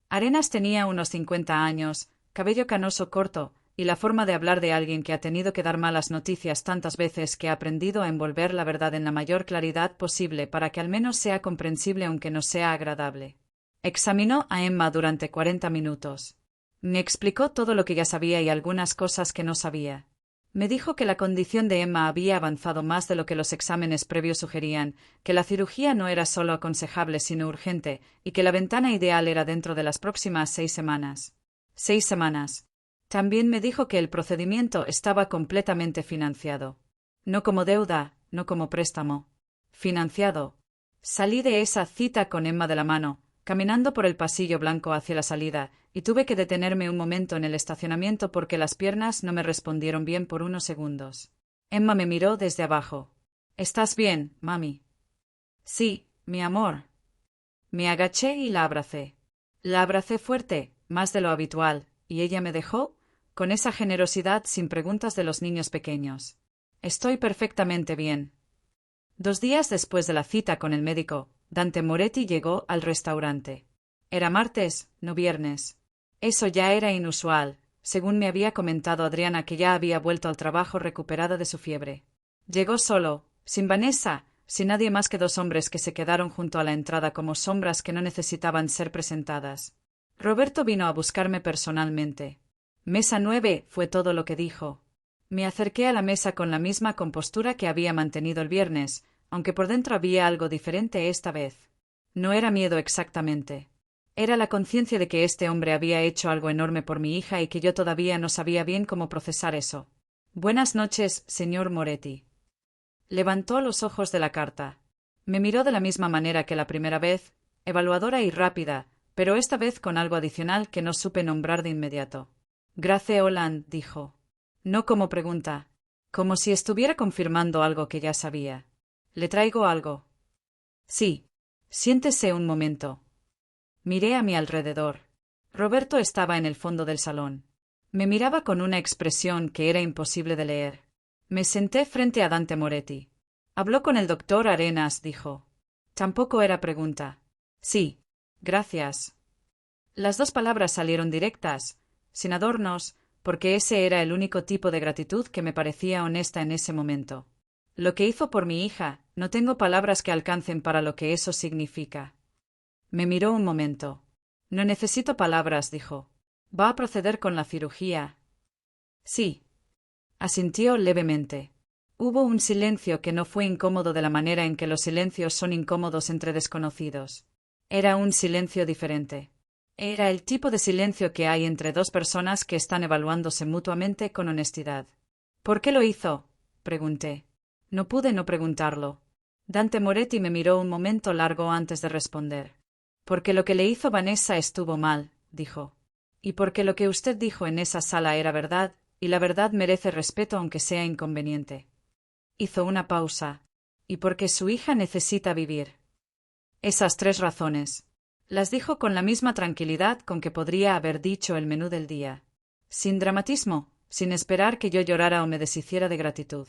Arenas tenía unos 50 años, cabello canoso corto, y la forma de hablar de alguien que ha tenido que dar malas noticias tantas veces que ha aprendido a envolver la verdad en la mayor claridad posible para que al menos sea comprensible aunque no sea agradable. Examinó a Emma durante 40 minutos. Me explicó todo lo que ya sabía y algunas cosas que no sabía. Me dijo que la condición de Emma había avanzado más de lo que los exámenes previos sugerían, que la cirugía no era solo aconsejable sino urgente, y que la ventana ideal era dentro de las próximas 6 semanas. 6 semanas. También me dijo que el procedimiento estaba completamente financiado. No como deuda, no como préstamo. Financiado. Salí de esa cita con Emma de la mano, caminando por el pasillo blanco hacia la salida, y tuve que detenerme un momento en el estacionamiento porque las piernas no me respondieron bien por unos segundos. Emma me miró desde abajo. ¿Estás bien, mami? Sí, mi amor. Me agaché y la abracé. La abracé fuerte, más de lo habitual, y ella me dejó, con esa generosidad sin preguntas de los niños pequeños. Estoy perfectamente bien. 2 días después de la cita con el médico, Dante Moretti llegó al restaurante. Era martes, no viernes. Eso ya era inusual, según me había comentado Adriana, que ya había vuelto al trabajo recuperada de su fiebre. Llegó solo, sin Vanessa, sin nadie más que 2 hombres que se quedaron junto a la entrada como sombras que no necesitaban ser presentadas. Roberto vino a buscarme personalmente. Mesa 9 fue todo lo que dijo. Me acerqué a la mesa con la misma compostura que había mantenido el viernes, aunque por dentro había algo diferente esta vez. No era miedo exactamente. Era la conciencia de que este hombre había hecho algo enorme por mi hija y que yo todavía no sabía bien cómo procesar eso. Buenas noches, señor Moretti. Levantó los ojos de la carta. Me miró de la misma manera que la primera vez, evaluadora y rápida, pero esta vez con algo adicional que no supe nombrar de inmediato. Grace Holland, dijo. No como pregunta, como si estuviera confirmando algo que ya sabía. ¿Le traigo algo? Sí. Siéntese un momento. Miré a mi alrededor. Roberto estaba en el fondo del salón. Me miraba con una expresión que era imposible de leer. Me senté frente a Dante Moretti. Habló con el doctor Arenas, dijo. Tampoco era pregunta. Sí. Gracias. Las 2 palabras salieron directas, sin adornos, porque ese era el único tipo de gratitud que me parecía honesta en ese momento. Lo que hizo por mi hija, no tengo palabras que alcancen para lo que eso significa. Me miró un momento. No necesito palabras, dijo. ¿Va a proceder con la cirugía? Sí. Asintió levemente. Hubo un silencio que no fue incómodo de la manera en que los silencios son incómodos entre desconocidos. Era un silencio diferente. Era el tipo de silencio que hay entre 2 personas que están evaluándose mutuamente con honestidad. ¿Por qué lo hizo? Pregunté. No pude no preguntarlo. Dante Moretti me miró un momento largo antes de responder. Porque lo que le hizo Vanessa estuvo mal, dijo. Y porque lo que usted dijo en esa sala era verdad, y la verdad merece respeto aunque sea inconveniente. Hizo una pausa. Y porque su hija necesita vivir. Esas 3 razones. Las dijo con la misma tranquilidad con que podría haber dicho el menú del día. Sin dramatismo, sin esperar que yo llorara o me deshiciera de gratitud.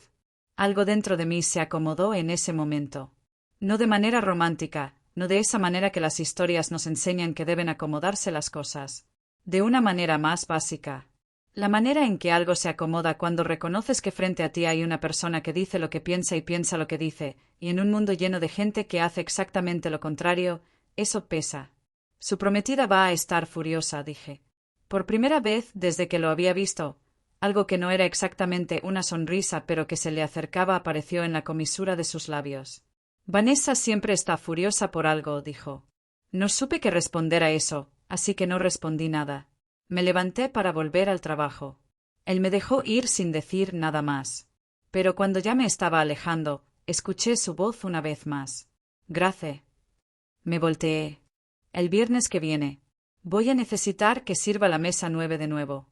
Algo dentro de mí se acomodó en ese momento. No de manera romántica, no de esa manera que las historias nos enseñan que deben acomodarse las cosas. De una manera más básica. La manera en que algo se acomoda cuando reconoces que frente a ti hay una persona que dice lo que piensa y piensa lo que dice, y en un mundo lleno de gente que hace exactamente lo contrario, eso pesa. Su prometida va a estar furiosa, dije. Por primera vez desde que lo había visto, algo que no era exactamente una sonrisa pero que se le acercaba apareció en la comisura de sus labios. Vanessa siempre está furiosa por algo, dijo. No supe qué responder a eso, así que no respondí nada. Me levanté para volver al trabajo. Él me dejó ir sin decir nada más. Pero cuando ya me estaba alejando, escuché su voz una vez más. Grace. Me volteé. El viernes que viene. Voy a necesitar que sirva la mesa 9 de nuevo.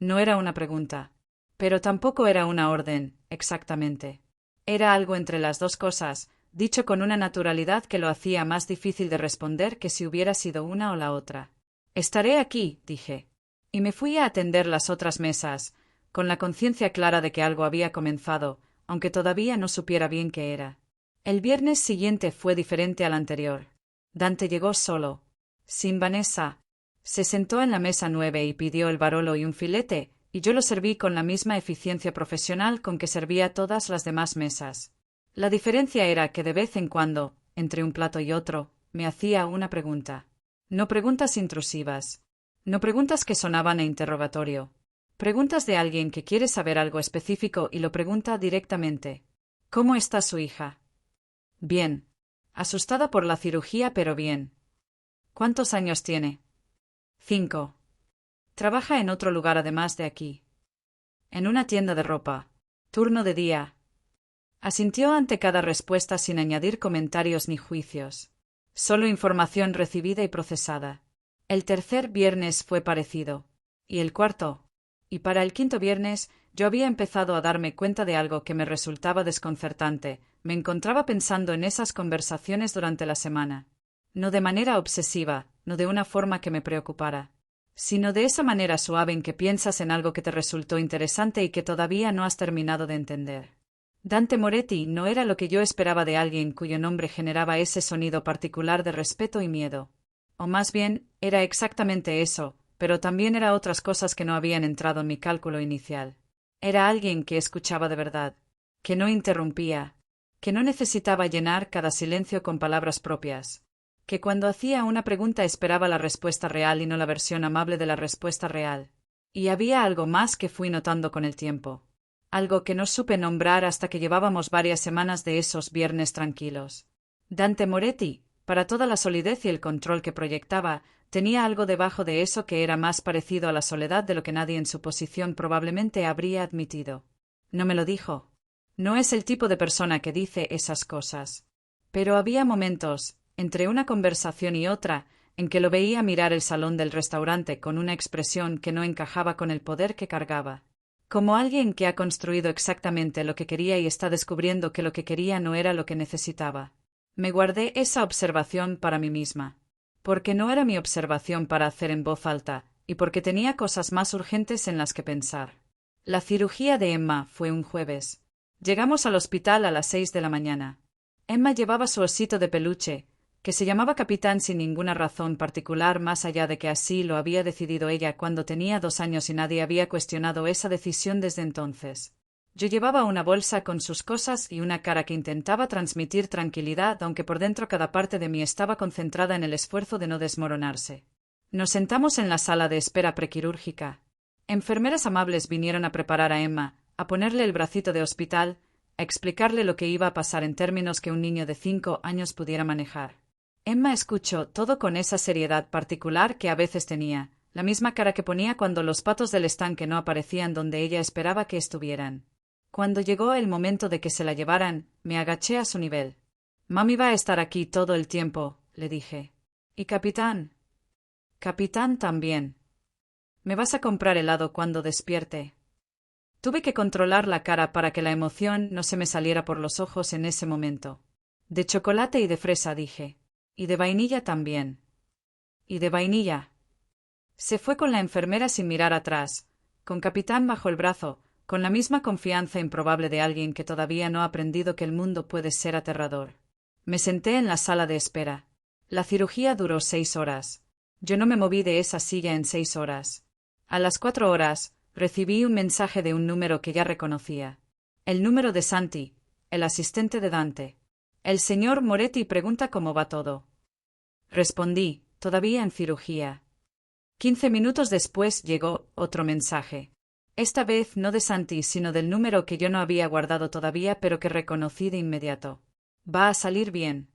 No era una pregunta. Pero tampoco era una orden, exactamente. Era algo entre las 2 cosas, dicho con una naturalidad que lo hacía más difícil de responder que si hubiera sido una o la otra. Estaré aquí, dije. Y me fui a atender las otras mesas, con la conciencia clara de que algo había comenzado, aunque todavía no supiera bien qué era. El viernes siguiente fue diferente al anterior. Dante llegó solo, sin Vanessa. Se sentó en la mesa 9 y pidió el barolo y un filete, y yo lo serví con la misma eficiencia profesional con que servía todas las demás mesas. La diferencia era que de vez en cuando, entre un plato y otro, me hacía una pregunta. No preguntas intrusivas. No preguntas que sonaban a interrogatorio. Preguntas de alguien que quiere saber algo específico y lo pregunta directamente. ¿Cómo está su hija? Bien. Asustada por la cirugía, pero bien. ¿Cuántos años tiene? 5. Trabaja en otro lugar además de aquí. En una tienda de ropa. Turno de día. Asintió ante cada respuesta sin añadir comentarios ni juicios. Solo información recibida y procesada. El tercer viernes fue parecido. Y el cuarto. Y para el quinto viernes, yo había empezado a darme cuenta de algo que me resultaba desconcertante. Me encontraba pensando en esas conversaciones durante la semana. No de manera obsesiva, no de una forma que me preocupara, sino de esa manera suave en que piensas en algo que te resultó interesante y que todavía no has terminado de entender. Dante Moretti no era lo que yo esperaba de alguien cuyo nombre generaba ese sonido particular de respeto y miedo. O más bien, era exactamente eso, pero también era otras cosas que no habían entrado en mi cálculo inicial. Era alguien que escuchaba de verdad, que no interrumpía, que no necesitaba llenar cada silencio con palabras propias, que cuando hacía una pregunta esperaba la respuesta real y no la versión amable de la respuesta real. Y había algo más que fui notando con el tiempo. Algo que no supe nombrar hasta que llevábamos varias semanas de esos viernes tranquilos. Dante Moretti, para toda la solidez y el control que proyectaba, tenía algo debajo de eso que era más parecido a la soledad de lo que nadie en su posición probablemente habría admitido. No me lo dijo. No es el tipo de persona que dice esas cosas. Pero había momentos, entre una conversación y otra, en que lo veía mirar el salón del restaurante con una expresión que no encajaba con el poder que cargaba. Como alguien que ha construido exactamente lo que quería y está descubriendo que lo que quería no era lo que necesitaba. Me guardé esa observación para mí misma. Porque no era mi observación para hacer en voz alta, y porque tenía cosas más urgentes en las que pensar. La cirugía de Emma fue un jueves. Llegamos al hospital a las 6 de la mañana. Emma llevaba su osito de peluche, que se llamaba Capitán sin ninguna razón particular más allá de que así lo había decidido ella cuando tenía 2 años y nadie había cuestionado esa decisión desde entonces. Yo llevaba una bolsa con sus cosas y una cara que intentaba transmitir tranquilidad, aunque por dentro cada parte de mí estaba concentrada en el esfuerzo de no desmoronarse. Nos sentamos en la sala de espera prequirúrgica. Enfermeras amables vinieron a preparar a Emma, a ponerle el bracito de hospital, a explicarle lo que iba a pasar en términos que un niño de 5 años pudiera manejar. Emma escuchó todo con esa seriedad particular que a veces tenía, la misma cara que ponía cuando los patos del estanque no aparecían donde ella esperaba que estuvieran. Cuando llegó el momento de que se la llevaran, me agaché a su nivel. «Mami va a estar aquí todo el tiempo», le dije. «¿Y Capitán?» «Capitán también. ¿Me vas a comprar helado cuando despierte?» Tuve que controlar la cara para que la emoción no se me saliera por los ojos en ese momento. «De chocolate y de fresa», dije. «Y de vainilla también». «¿Y de vainilla?» Se fue con la enfermera sin mirar atrás, con Capitán bajo el brazo, con la misma confianza improbable de alguien que todavía no ha aprendido que el mundo puede ser aterrador. Me senté en la sala de espera. La cirugía duró 6 horas. Yo no me moví de esa silla en 6 horas. A las 4 horas, recibí un mensaje de un número que ya reconocía. El número de Santi, el asistente de Dante. «El señor Moretti pregunta cómo va todo». Respondí, todavía en cirugía. 15 minutos después llegó otro mensaje. Esta vez no de Santi, sino del número que yo no había guardado todavía, pero que reconocí de inmediato. «Va a salir bien».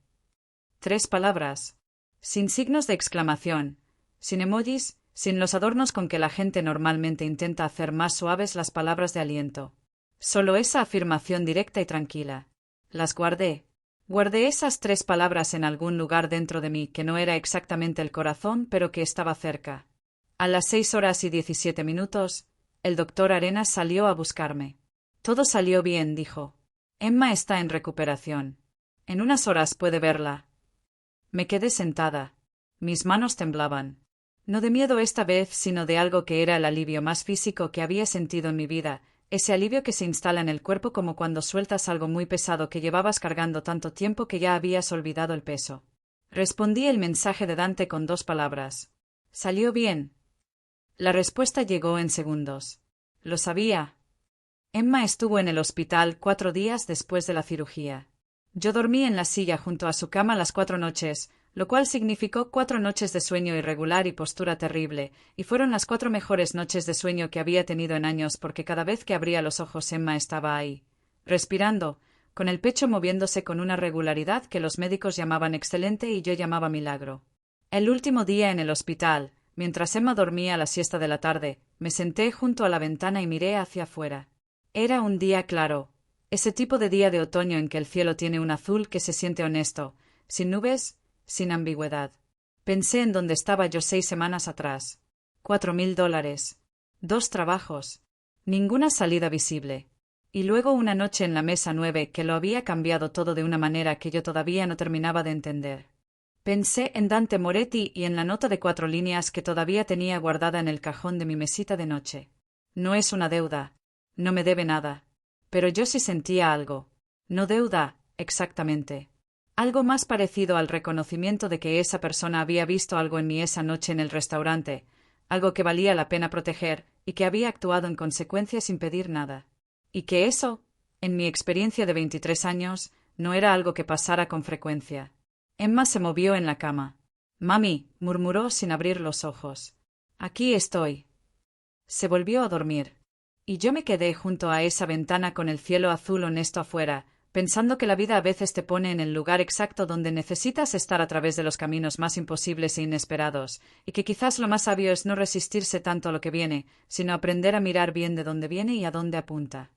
3 palabras. Sin signos de exclamación, sin emojis, sin los adornos con que la gente normalmente intenta hacer más suaves las palabras de aliento. Solo esa afirmación directa y tranquila. Las guardé. Guardé esas 3 palabras en algún lugar dentro de mí que no era exactamente el corazón, pero que estaba cerca. A las 6 horas y 17 minutos, el doctor Arenas salió a buscarme. «Todo salió bien», dijo. «Emma está en recuperación. En unas horas puede verla». Me quedé sentada. Mis manos temblaban. No de miedo esta vez, sino de algo que era el alivio más físico que había sentido en mi vida, ese alivio que se instala en el cuerpo como cuando sueltas algo muy pesado que llevabas cargando tanto tiempo que ya habías olvidado el peso. Respondí el mensaje de Dante con 2 palabras. ¿Salió bien? La respuesta llegó en segundos. Lo sabía. Emma estuvo en el hospital 4 días después de la cirugía. Yo dormí en la silla junto a su cama las 4 noches, lo cual significó 4 noches de sueño irregular y postura terrible, y fueron las 4 mejores noches de sueño que había tenido en años porque cada vez que abría los ojos Emma estaba ahí, respirando, con el pecho moviéndose con una regularidad que los médicos llamaban excelente y yo llamaba milagro. El último día en el hospital, mientras Emma dormía la siesta de la tarde, me senté junto a la ventana y miré hacia afuera. Era un día claro, ese tipo de día de otoño en que el cielo tiene un azul que se siente honesto, sin nubes, sin ambigüedad. Pensé en dónde estaba yo 6 semanas atrás. $4,000. 2 trabajos. Ninguna salida visible. Y luego una noche en la mesa 9 que lo había cambiado todo de una manera que yo todavía no terminaba de entender. Pensé en Dante Moretti y en la nota de 4 líneas que todavía tenía guardada en el cajón de mi mesita de noche. No es una deuda. No me debe nada. Pero yo sí sentía algo. No deuda, exactamente. Algo más parecido al reconocimiento de que esa persona había visto algo en mí esa noche en el restaurante, algo que valía la pena proteger, y que había actuado en consecuencia sin pedir nada. Y que eso, en mi experiencia de 23 años, no era algo que pasara con frecuencia. Emma se movió en la cama. «Mami», murmuró sin abrir los ojos. «Aquí estoy». Se volvió a dormir. Y yo me quedé junto a esa ventana con el cielo azul honesto afuera, pensando que la vida a veces te pone en el lugar exacto donde necesitas estar a través de los caminos más imposibles e inesperados, y que quizás lo más sabio es no resistirse tanto a lo que viene, sino aprender a mirar bien de dónde viene y a dónde apunta.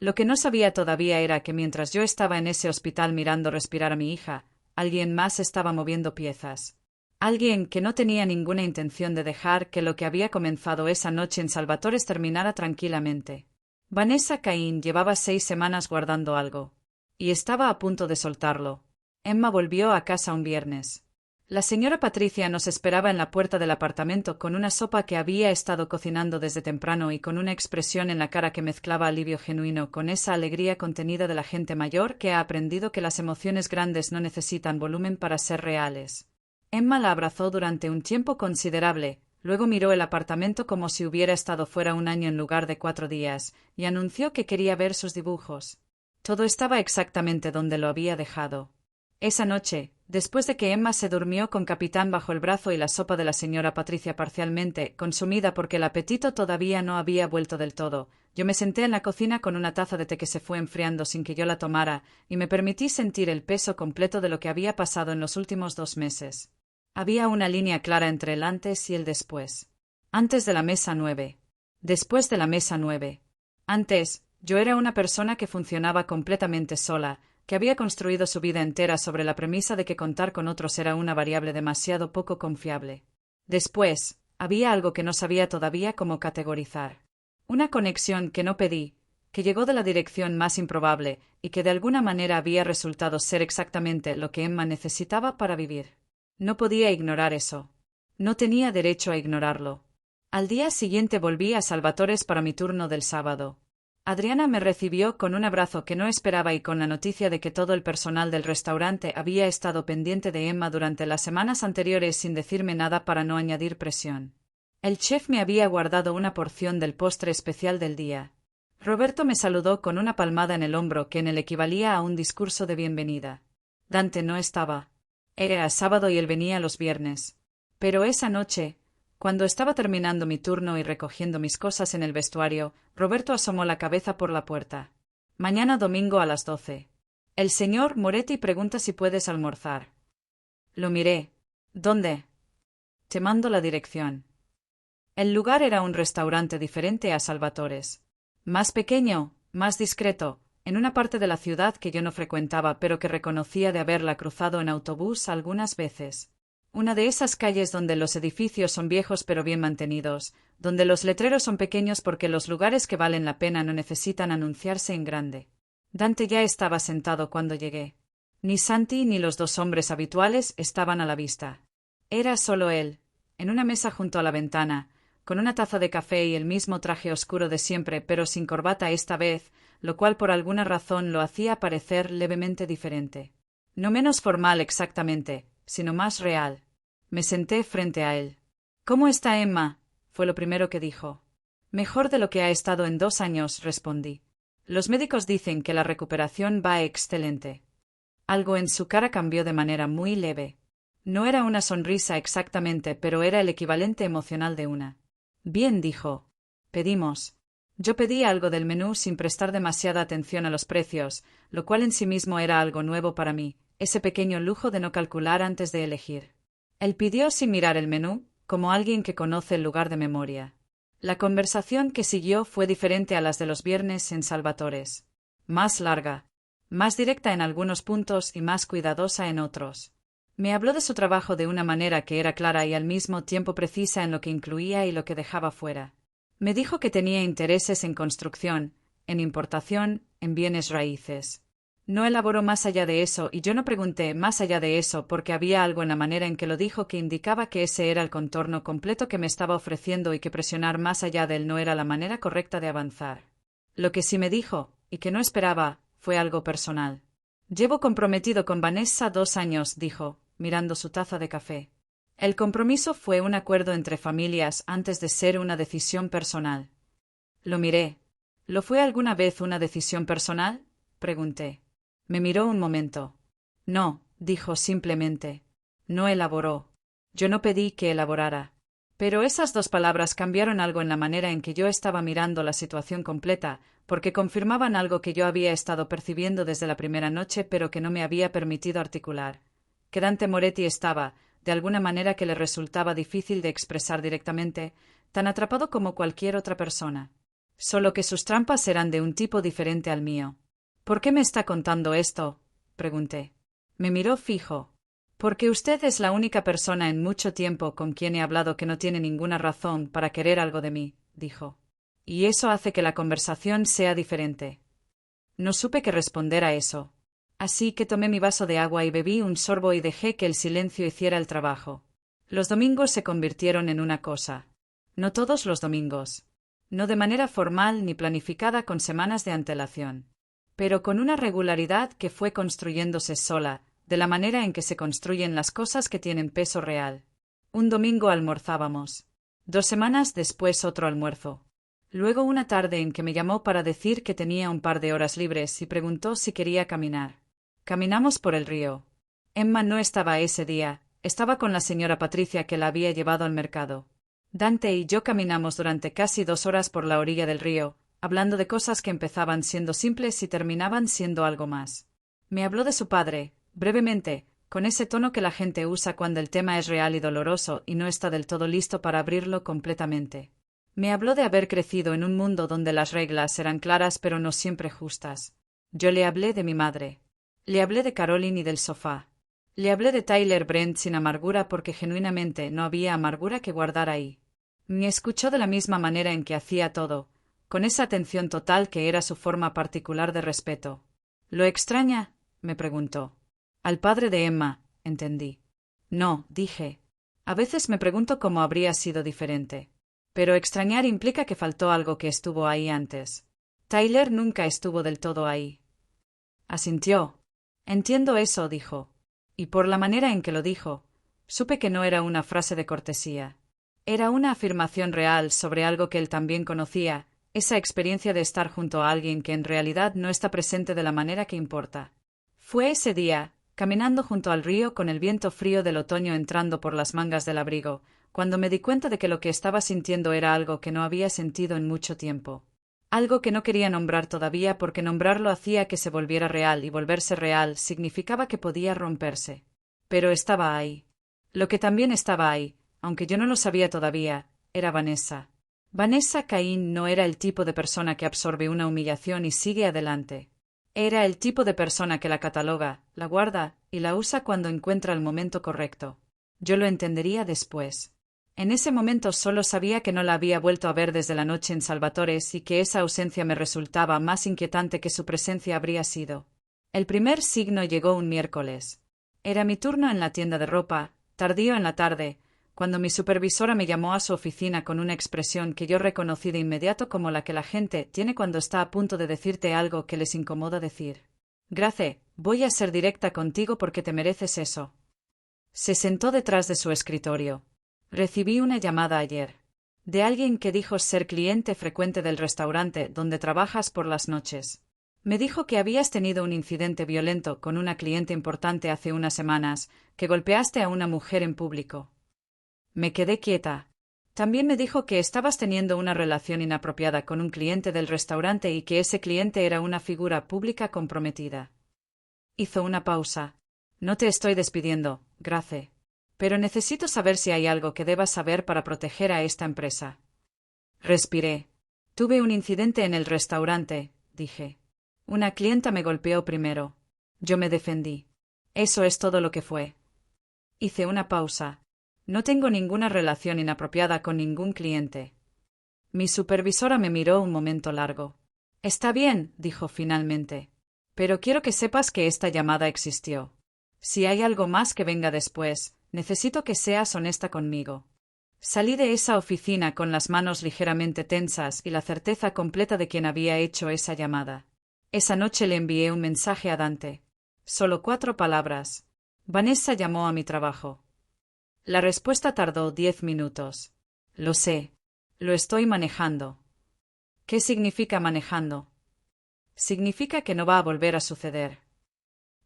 Lo que no sabía todavía era que mientras yo estaba en ese hospital mirando respirar a mi hija, alguien más estaba moviendo piezas. Alguien que no tenía ninguna intención de dejar que lo que había comenzado esa noche en Salvatores terminara tranquilamente. Vanessa Cain llevaba 6 semanas guardando algo. Y estaba a punto de soltarlo. Emma volvió a casa un viernes. La señora Patricia nos esperaba en la puerta del apartamento con una sopa que había estado cocinando desde temprano y con una expresión en la cara que mezclaba alivio genuino con esa alegría contenida de la gente mayor que ha aprendido que las emociones grandes no necesitan volumen para ser reales. Emma la abrazó durante un tiempo considerable, luego miró el apartamento como si hubiera estado fuera un año en lugar de 4 días, y anunció que quería ver sus dibujos. Todo estaba exactamente donde lo había dejado. Esa noche, después de que Emma se durmió con Capitán bajo el brazo y la sopa de la señora Patricia parcialmente consumida porque el apetito todavía no había vuelto del todo, yo me senté en la cocina con una taza de té que se fue enfriando sin que yo la tomara, y me permití sentir el peso completo de lo que había pasado en los últimos 2 meses. Había una línea clara entre el antes y el después. Antes de la mesa 9. Después de la mesa 9. Antes, yo era una persona que funcionaba completamente sola, que había construido su vida entera sobre la premisa de que contar con otros era una variable demasiado poco confiable. Después, había algo que no sabía todavía cómo categorizar. Una conexión que no pedí, que llegó de la dirección más improbable y que de alguna manera había resultado ser exactamente lo que Emma necesitaba para vivir. No podía ignorar eso. No tenía derecho a ignorarlo. Al día siguiente volví a Salvatores para mi turno del sábado. Adriana me recibió con un abrazo que no esperaba y con la noticia de que todo el personal del restaurante había estado pendiente de Emma durante las semanas anteriores sin decirme nada para no añadir presión. El chef me había guardado una porción del postre especial del día. Roberto me saludó con una palmada en el hombro que en él equivalía a un discurso de bienvenida. Dante no estaba. Era sábado y él venía los viernes. Pero esa noche, cuando estaba terminando mi turno y recogiendo mis cosas en el vestuario, Roberto asomó la cabeza por la puerta. «Mañana domingo a las 12. El señor Moretti pregunta si puedes almorzar». Lo miré. «¿Dónde?» «Te mando la dirección». El lugar era un restaurante diferente a Salvatores. Más pequeño, más discreto, en una parte de la ciudad que yo no frecuentaba pero que reconocía de haberla cruzado en autobús algunas veces. Una de esas calles donde los edificios son viejos pero bien mantenidos, donde los letreros son pequeños porque los lugares que valen la pena no necesitan anunciarse en grande. Dante ya estaba sentado cuando llegué. Ni Santi ni los 2 hombres habituales estaban a la vista. Era solo él, en una mesa junto a la ventana, con una taza de café y el mismo traje oscuro de siempre, pero sin corbata esta vez, lo cual por alguna razón lo hacía parecer levemente diferente. No menos formal exactamente, sino más real. Me senté frente a él. «¿Cómo está Emma?», fue lo primero que dijo. «Mejor de lo que ha estado en 2 años», respondí. «Los médicos dicen que la recuperación va excelente». Algo en su cara cambió de manera muy leve. No era una sonrisa exactamente, pero era el equivalente emocional de una. «Bien», dijo. «Pedimos». Yo pedí algo del menú sin prestar demasiada atención a los precios, lo cual en sí mismo era algo nuevo para mí, ese pequeño lujo de no calcular antes de elegir. Él pidió sin mirar el menú, como alguien que conoce el lugar de memoria. La conversación que siguió fue diferente a las de los viernes en Salvatores. Más larga, más directa en algunos puntos y más cuidadosa en otros. Me habló de su trabajo de una manera que era clara y al mismo tiempo precisa en lo que incluía y lo que dejaba fuera. Me dijo que tenía intereses en construcción, en importación, en bienes raíces. No elaboró más allá de eso y yo no pregunté más allá de eso porque había algo en la manera en que lo dijo que indicaba que ese era el contorno completo que me estaba ofreciendo y que presionar más allá de él no era la manera correcta de avanzar. Lo que sí me dijo, y que no esperaba, fue algo personal. «Llevo comprometido con Vanessa 2 años», dijo, mirando su taza de café. El compromiso fue un acuerdo entre familias antes de ser una decisión personal. Lo miré. ¿Lo fue alguna vez una decisión personal?, pregunté. Me miró un momento. No, dijo simplemente. No elaboró. Yo no pedí que elaborara. Pero esas 2 palabras cambiaron algo en la manera en que yo estaba mirando la situación completa, porque confirmaban algo que yo había estado percibiendo desde la primera noche pero que no me había permitido articular. Que Dante Moretti estaba, de alguna manera que le resultaba difícil de expresar directamente, tan atrapado como cualquier otra persona. Solo que sus trampas eran de un tipo diferente al mío. «¿Por qué me está contando esto?», pregunté. Me miró fijo. «Porque usted es la única persona en mucho tiempo con quien he hablado que no tiene ninguna razón para querer algo de mí», dijo. «Y eso hace que la conversación sea diferente». No supe qué responder a eso. Así que tomé mi vaso de agua y bebí un sorbo y dejé que el silencio hiciera el trabajo. Los domingos se convirtieron en una cosa. No todos los domingos. No de manera formal ni planificada con semanas de antelación. Pero con una regularidad que fue construyéndose sola, de la manera en que se construyen las cosas que tienen peso real. Un domingo almorzábamos. 2 semanas después otro almuerzo. Luego una tarde en que me llamó para decir que tenía un par de horas libres y preguntó si quería caminar. Caminamos por el río. Emma no estaba ese día, estaba con la señora Patricia que la había llevado al mercado. Dante y yo caminamos durante casi 2 horas por la orilla del río, hablando de cosas que empezaban siendo simples y terminaban siendo algo más. Me habló de su padre, brevemente, con ese tono que la gente usa cuando el tema es real y doloroso y no está del todo listo para abrirlo completamente. Me habló de haber crecido en un mundo donde las reglas eran claras pero no siempre justas. Yo le hablé de mi madre. Le hablé de Caroline y del sofá. Le hablé de Tyler Brent sin amargura porque genuinamente no había amargura que guardar ahí. Me escuchó de la misma manera en que hacía todo, con esa atención total que era su forma particular de respeto. «¿Lo extraña?», me preguntó. «Al padre de Emma», entendí. «No», dije. «A veces me pregunto cómo habría sido diferente. Pero extrañar implica que faltó algo que estuvo ahí antes. Tyler nunca estuvo del todo ahí». Asintió. «Entiendo eso», dijo. Y por la manera en que lo dijo, supe que no era una frase de cortesía. Era una afirmación real sobre algo que él también conocía, esa experiencia de estar junto a alguien que en realidad no está presente de la manera que importa. Fue ese día, caminando junto al río con el viento frío del otoño entrando por las mangas del abrigo, cuando me di cuenta de que lo que estaba sintiendo era algo que no había sentido en mucho tiempo. Algo que no quería nombrar todavía porque nombrarlo hacía que se volviera real y volverse real significaba que podía romperse. Pero estaba ahí. Lo que también estaba ahí, aunque yo no lo sabía todavía, era Vanessa. Vanessa Cain no era el tipo de persona que absorbe una humillación y sigue adelante. Era el tipo de persona que la cataloga, la guarda y la usa cuando encuentra el momento correcto. Yo lo entendería después. En ese momento solo sabía que no la había vuelto a ver desde la noche en Salvatores y que esa ausencia me resultaba más inquietante que su presencia habría sido. El primer signo llegó un miércoles. Era mi turno en la tienda de ropa, tardío en la tarde, cuando mi supervisora me llamó a su oficina con una expresión que yo reconocí de inmediato como la que la gente tiene cuando está a punto de decirte algo que les incomoda decir. Grace, voy a ser directa contigo porque te mereces eso. Se sentó detrás de su escritorio. Recibí una llamada ayer. De alguien que dijo ser cliente frecuente del restaurante donde trabajas por las noches. Me dijo que habías tenido un incidente violento con una cliente importante hace unas semanas, que golpeaste a una mujer en público. Me quedé quieta. También me dijo que estabas teniendo una relación inapropiada con un cliente del restaurante y que ese cliente era una figura pública comprometida. Hizo una pausa. No te estoy despidiendo, Grace. Pero necesito saber si hay algo que debas saber para proteger a esta empresa. Respiré. Tuve un incidente en el restaurante, dije. Una clienta me golpeó primero. Yo me defendí. Eso es todo lo que fue. Hice una pausa. No tengo ninguna relación inapropiada con ningún cliente. Mi supervisora me miró un momento largo. Está bien, dijo finalmente. Pero quiero que sepas que esta llamada existió. Si hay algo más que venga después, necesito que seas honesta conmigo. Salí de esa oficina con las manos ligeramente tensas y la certeza completa de quién había hecho esa llamada. Esa noche le envié un mensaje a Dante. Solo 4 palabras. Vanessa llamó a mi trabajo. La respuesta tardó 10 minutos. Lo sé. Lo estoy manejando. ¿Qué significa manejando? Significa que no va a volver a suceder.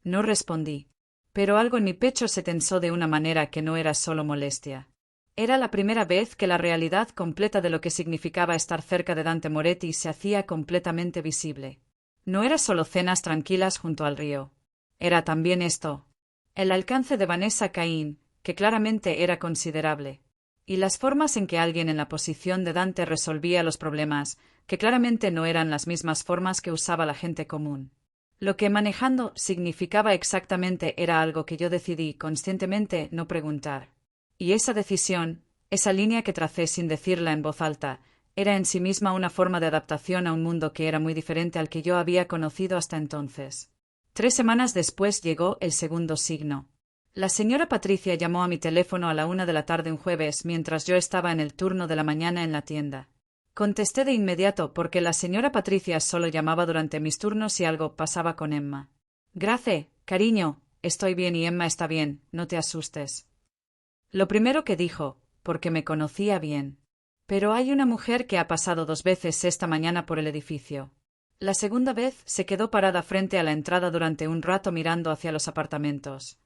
No respondí. Pero algo en mi pecho se tensó de una manera que no era solo molestia. Era la primera vez que la realidad completa de lo que significaba estar cerca de Dante Moretti se hacía completamente visible. No era solo cenas tranquilas junto al río. Era también esto. El alcance de Vanessa Caín, que claramente era considerable. Y las formas en que alguien en la posición de Dante resolvía los problemas, que claramente no eran las mismas formas que usaba la gente común. Lo que manejando significaba exactamente era algo que yo decidí conscientemente no preguntar. Y esa decisión, esa línea que tracé sin decirla en voz alta, era en sí misma una forma de adaptación a un mundo que era muy diferente al que yo había conocido hasta entonces. 3 semanas después llegó el segundo signo. La señora Patricia llamó a mi teléfono a la 1 de la tarde un jueves mientras yo estaba en el turno de la mañana en la tienda. Contesté de inmediato porque la señora Patricia solo llamaba durante mis turnos si algo pasaba con Emma. Grace, cariño, estoy bien y Emma está bien, no te asustes. Lo primero que dijo, porque me conocía bien. Pero hay una mujer que ha pasado 2 veces esta mañana por el edificio. La segunda vez se quedó parada frente a la entrada durante un rato mirando hacia los apartamentos.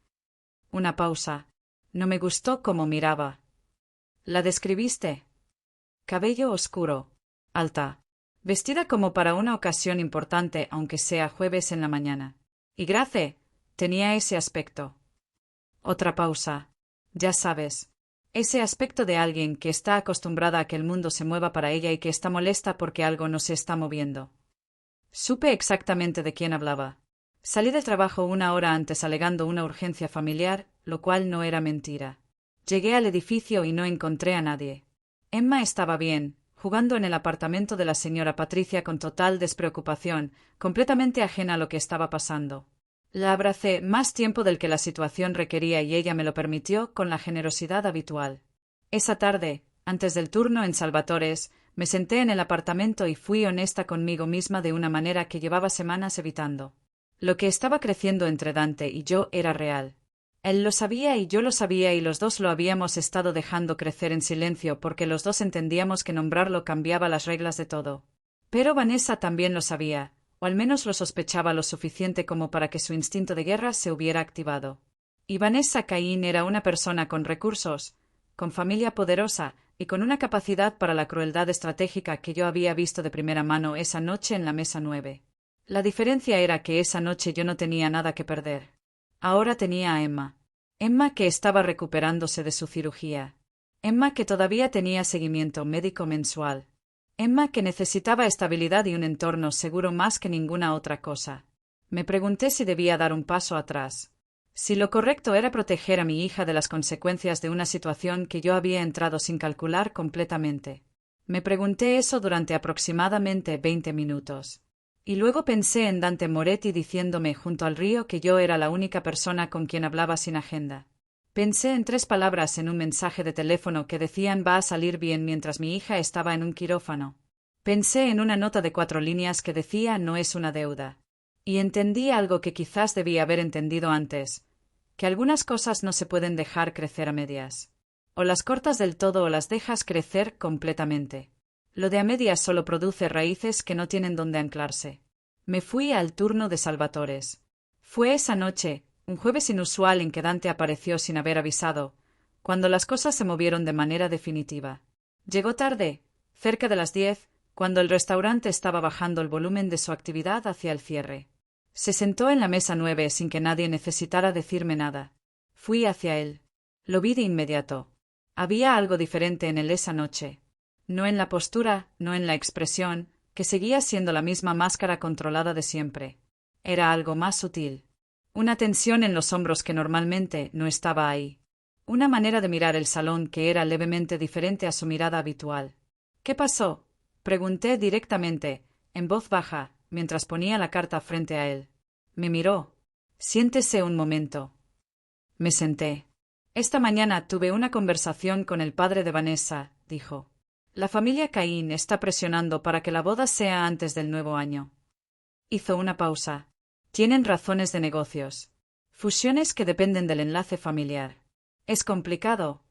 Una pausa. No me gustó cómo miraba. ¿La describiste? Cabello oscuro, alta, vestida como para una ocasión importante aunque sea jueves en la mañana. Y Grace tenía ese aspecto. Otra pausa. Ya sabes, ese aspecto de alguien que está acostumbrada a que el mundo se mueva para ella y que está molesta porque algo no se está moviendo. Supe exactamente de quién hablaba. Salí del trabajo 1 hora antes alegando una urgencia familiar, lo cual no era mentira. Llegué al edificio y no encontré a nadie. Emma estaba bien, jugando en el apartamento de la señora Patricia con total despreocupación, completamente ajena a lo que estaba pasando. La abracé más tiempo del que la situación requería y ella me lo permitió con la generosidad habitual. Esa tarde, antes del turno en Salvatores, me senté en el apartamento y fui honesta conmigo misma de una manera que llevaba semanas evitando. Lo que estaba creciendo entre Dante y yo era real. Él lo sabía y yo lo sabía y los dos lo habíamos estado dejando crecer en silencio porque los dos entendíamos que nombrarlo cambiaba las reglas de todo. Pero Vanessa también lo sabía, o al menos lo sospechaba lo suficiente como para que su instinto de guerra se hubiera activado. Y Vanessa Caín era una persona con recursos, con familia poderosa y con una capacidad para la crueldad estratégica que yo había visto de primera mano esa noche en la mesa 9. La diferencia era que esa noche yo no tenía nada que perder. Ahora tenía a Emma. Emma que estaba recuperándose de su cirugía. Emma que todavía tenía seguimiento médico mensual. Emma que necesitaba estabilidad y un entorno seguro más que ninguna otra cosa. Me pregunté si debía dar un paso atrás. Si lo correcto era proteger a mi hija de las consecuencias de una situación que yo había entrado sin calcular completamente. Me pregunté eso durante aproximadamente 20 minutos. Y luego pensé en Dante Moretti diciéndome junto al río que yo era la única persona con quien hablaba sin agenda. Pensé en 3 palabras en un mensaje de teléfono que decían va a salir bien mientras mi hija estaba en un quirófano. Pensé en una nota de 4 líneas que decía no es una deuda. Y entendí algo que quizás debía haber entendido antes, que algunas cosas no se pueden dejar crecer a medias. O las cortas del todo o las dejas crecer completamente. Lo de a medias solo produce raíces que no tienen dónde anclarse. Me fui al turno de Salvatores. Fue esa noche, un jueves inusual en que Dante apareció sin haber avisado, cuando las cosas se movieron de manera definitiva. Llegó tarde, cerca de las 10, cuando el restaurante estaba bajando el volumen de su actividad hacia el cierre. Se sentó en la mesa 9 sin que nadie necesitara decirme nada. Fui hacia él. Lo vi de inmediato. Había algo diferente en él esa noche. No en la postura, no en la expresión, que seguía siendo la misma máscara controlada de siempre. Era algo más sutil. Una tensión en los hombros que normalmente no estaba ahí. Una manera de mirar el salón que era levemente diferente a su mirada habitual. ¿Qué pasó?, pregunté directamente, en voz baja, mientras ponía la carta frente a él. Me miró. Siéntese un momento. Me senté. Esta mañana tuve una conversación con el padre de Vanessa, dijo. La familia Caín está presionando para que la boda sea antes del nuevo año. Hizo una pausa. Tienen razones de negocios. Fusiones que dependen del enlace familiar. ¿Es complicado?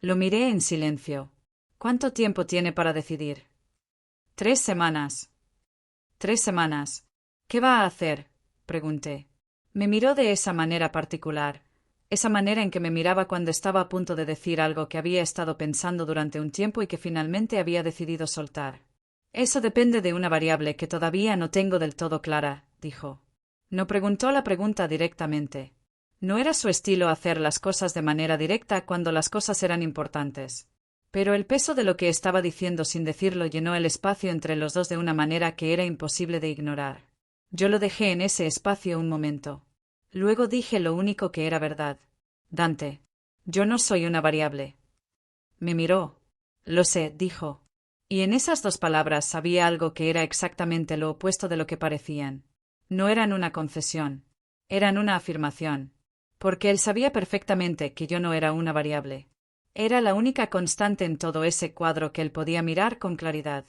Lo miré en silencio. ¿Cuánto tiempo tiene para decidir? 3 semanas. 3 semanas. ¿Qué va a hacer?, pregunté. Me miró de esa manera particular, esa manera en que me miraba cuando estaba a punto de decir algo que había estado pensando durante un tiempo y que finalmente había decidido soltar. Eso depende de una variable que todavía no tengo del todo clara, dijo. No preguntó la pregunta directamente. No era su estilo hacer las cosas de manera directa cuando las cosas eran importantes. Pero el peso de lo que estaba diciendo sin decirlo llenó el espacio entre los dos de una manera que era imposible de ignorar. Yo lo dejé en ese espacio un momento. Luego dije lo único que era verdad. Dante, yo no soy una variable. Me miró. Lo sé, dijo. Y en esas 2 palabras había algo que era exactamente lo opuesto de lo que parecían. No eran una concesión. Eran una afirmación. Porque él sabía perfectamente que yo no era una variable. Era la única constante en todo ese cuadro que él podía mirar con claridad.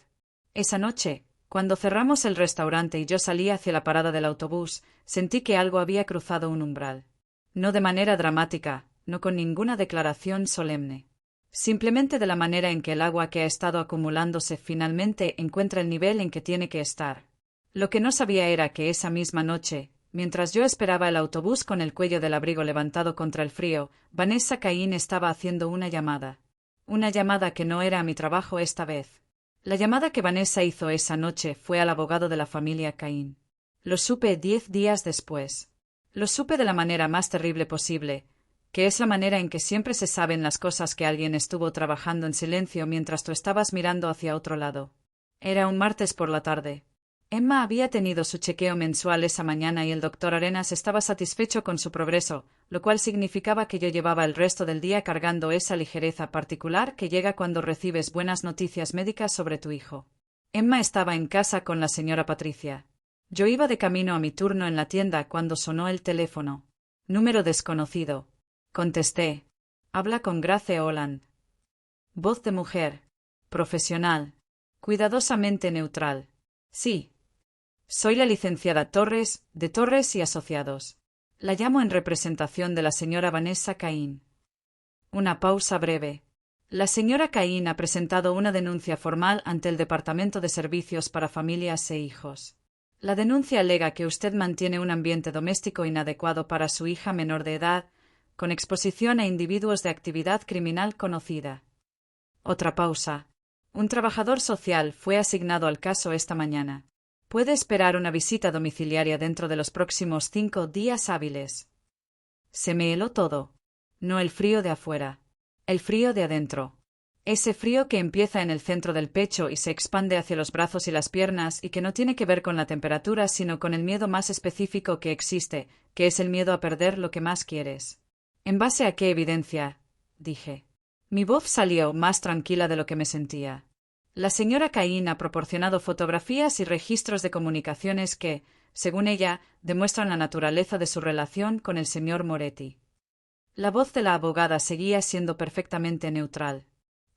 Esa noche, cuando cerramos el restaurante y yo salí hacia la parada del autobús, sentí que algo había cruzado un umbral. No de manera dramática, no con ninguna declaración solemne. Simplemente de la manera en que el agua que ha estado acumulándose finalmente encuentra el nivel en que tiene que estar. Lo que no sabía era que esa misma noche, mientras yo esperaba el autobús con el cuello del abrigo levantado contra el frío, Vanessa Caín estaba haciendo una llamada. Una llamada que no era a mi trabajo esta vez. La llamada que Vanessa hizo esa noche fue al abogado de la familia Caín. Lo supe 10 días después. Lo supe de la manera más terrible posible, que es la manera en que siempre se saben las cosas que alguien estuvo trabajando en silencio mientras tú estabas mirando hacia otro lado. Era un martes por la tarde. Emma había tenido su chequeo mensual esa mañana y el doctor Arenas estaba satisfecho con su progreso, lo cual significaba que yo llevaba el resto del día cargando esa ligereza particular que llega cuando recibes buenas noticias médicas sobre tu hijo. Emma estaba en casa con la señora Patricia. Yo iba de camino a mi turno en la tienda cuando sonó el teléfono. Número desconocido. Contesté. Habla con Grace Holland. Voz de mujer. Profesional. Cuidadosamente neutral. Sí. Soy la licenciada Torres, de Torres y Asociados. La llamo en representación de la señora Vanessa Caín. Una pausa breve. La señora Caín ha presentado una denuncia formal ante el Departamento de Servicios para Familias e Hijos. La denuncia alega que usted mantiene un ambiente doméstico inadecuado para su hija menor de edad, con exposición a individuos de actividad criminal conocida. Otra pausa. Un trabajador social fue asignado al caso esta mañana. Puede esperar una visita domiciliaria dentro de los próximos 5 días hábiles. Se me heló todo. No el frío de afuera. El frío de adentro. Ese frío que empieza en el centro del pecho y se expande hacia los brazos y las piernas y que no tiene que ver con la temperatura sino con el miedo más específico que existe, que es el miedo a perder lo que más quieres. ¿En base a qué evidencia?, dije. Mi voz salió más tranquila de lo que me sentía. La señora Caín ha proporcionado fotografías y registros de comunicaciones que, según ella, demuestran la naturaleza de su relación con el señor Moretti. La voz de la abogada seguía siendo perfectamente neutral.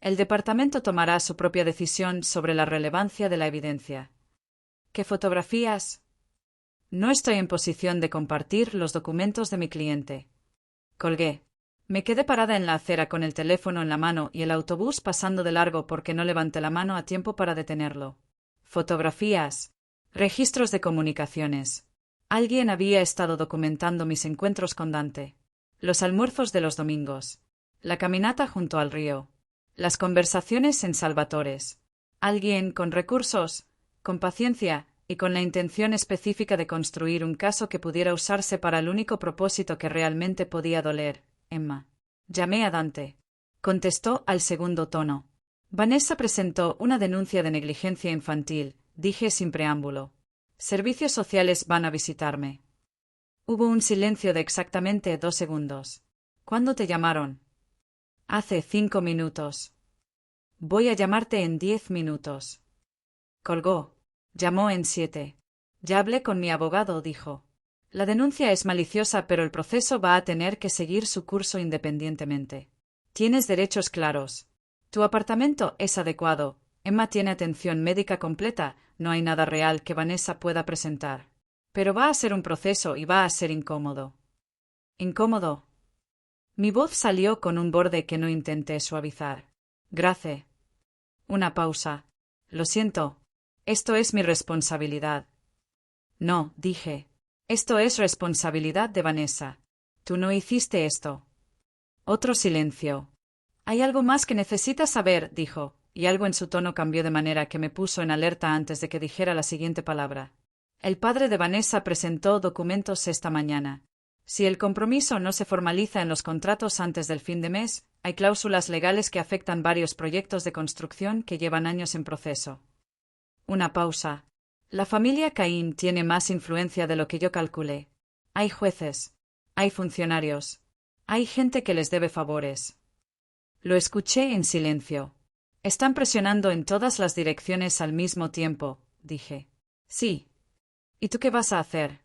El departamento tomará su propia decisión sobre la relevancia de la evidencia. ¿Qué fotografías? No estoy en posición de compartir los documentos de mi cliente. Colgué. Me quedé parada en la acera con el teléfono en la mano y el autobús pasando de largo porque no levanté la mano a tiempo para detenerlo. Fotografías. Registros de comunicaciones. Alguien había estado documentando mis encuentros con Dante. Los almuerzos de los domingos. La caminata junto al río. Las conversaciones en Salvatores. Alguien con recursos, con paciencia y con la intención específica de construir un caso que pudiera usarse para el único propósito que realmente podía doler. Emma. Llamé a Dante. Contestó al segundo tono. Vanessa presentó una denuncia de negligencia infantil, dije sin preámbulo. Servicios sociales van a visitarme. Hubo un silencio de exactamente 2 segundos. ¿Cuándo te llamaron? Hace 5 minutos. Voy a llamarte en 10 minutos. Colgó. Llamó en 7. Ya hablé con mi abogado, dijo. La denuncia es maliciosa, pero el proceso va a tener que seguir su curso independientemente. Tienes derechos claros. Tu apartamento es adecuado. Emma tiene atención médica completa. No hay nada real que Vanessa pueda presentar. Pero va a ser un proceso y va a ser incómodo. ¿Incómodo? Mi voz salió con un borde que no intenté suavizar. Grace. Una pausa. Lo siento. Esto es mi responsabilidad. No, dije. Esto es responsabilidad de Vanessa. Tú no hiciste esto. Otro silencio. Hay algo más que necesitas saber, dijo, y algo en su tono cambió de manera que me puso en alerta antes de que dijera la siguiente palabra. El padre de Vanessa presentó documentos esta mañana. Si el compromiso no se formaliza en los contratos antes del fin de mes, hay cláusulas legales que afectan varios proyectos de construcción que llevan años en proceso. Una pausa. La familia Caín tiene más influencia de lo que yo calculé. Hay jueces. Hay funcionarios. Hay gente que les debe favores. Lo escuché en silencio. Están presionando en todas las direcciones al mismo tiempo, dije. Sí. ¿Y tú qué vas a hacer?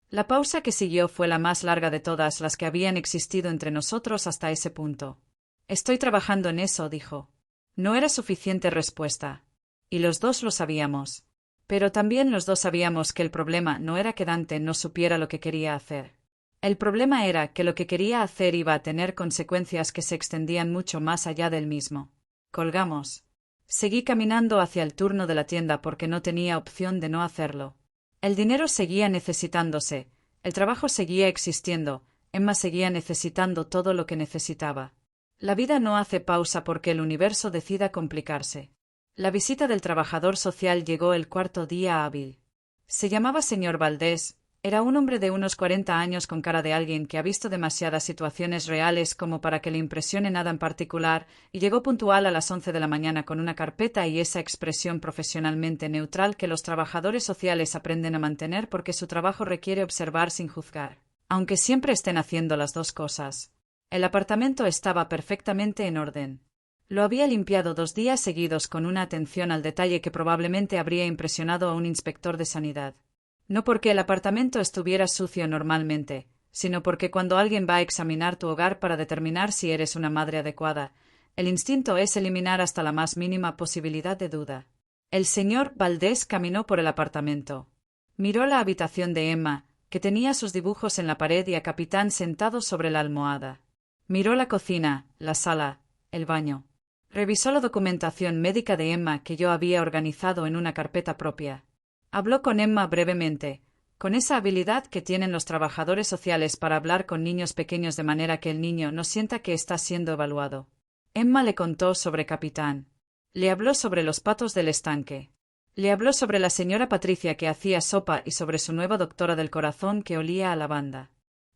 La pausa que siguió fue la más larga de todas las que habían existido entre nosotros hasta ese punto. Estoy trabajando en eso, dijo. No era suficiente respuesta. Y los dos lo sabíamos. Pero también los dos sabíamos que el problema no era que Dante no supiera lo que quería hacer. El problema era que lo que quería hacer iba a tener consecuencias que se extendían mucho más allá del mismo. Colgamos. Seguí caminando hacia el turno de la tienda porque no tenía opción de no hacerlo. El dinero seguía necesitándose, el trabajo seguía existiendo, Emma seguía necesitando todo lo que necesitaba. La vida no hace pausa porque el universo decida complicarse. La visita del trabajador social llegó el 4º día hábil. Se llamaba señor Valdés, era un hombre de unos 40 años con cara de alguien que ha visto demasiadas situaciones reales como para que le impresione nada en particular, y llegó puntual a las 11 de la mañana con una carpeta y esa expresión profesionalmente neutral que los trabajadores sociales aprenden a mantener porque su trabajo requiere observar sin juzgar, aunque siempre estén haciendo las dos cosas. El apartamento estaba perfectamente en orden. Lo había limpiado 2 días seguidos con una atención al detalle que probablemente habría impresionado a un inspector de sanidad. No porque el apartamento estuviera sucio normalmente, sino porque cuando alguien va a examinar tu hogar para determinar si eres una madre adecuada, el instinto es eliminar hasta la más mínima posibilidad de duda. El señor Valdés caminó por el apartamento. Miró la habitación de Emma, que tenía sus dibujos en la pared y a Capitán sentado sobre la almohada. Miró la cocina, la sala, el baño. Revisó la documentación médica de Emma que yo había organizado en una carpeta propia. Habló con Emma brevemente, con esa habilidad que tienen los trabajadores sociales para hablar con niños pequeños de manera que el niño no sienta que está siendo evaluado. Emma le contó sobre Capitán. Le habló sobre los patos del estanque. Le habló sobre la señora Patricia que hacía sopa y sobre su nueva doctora del corazón que olía a lavanda.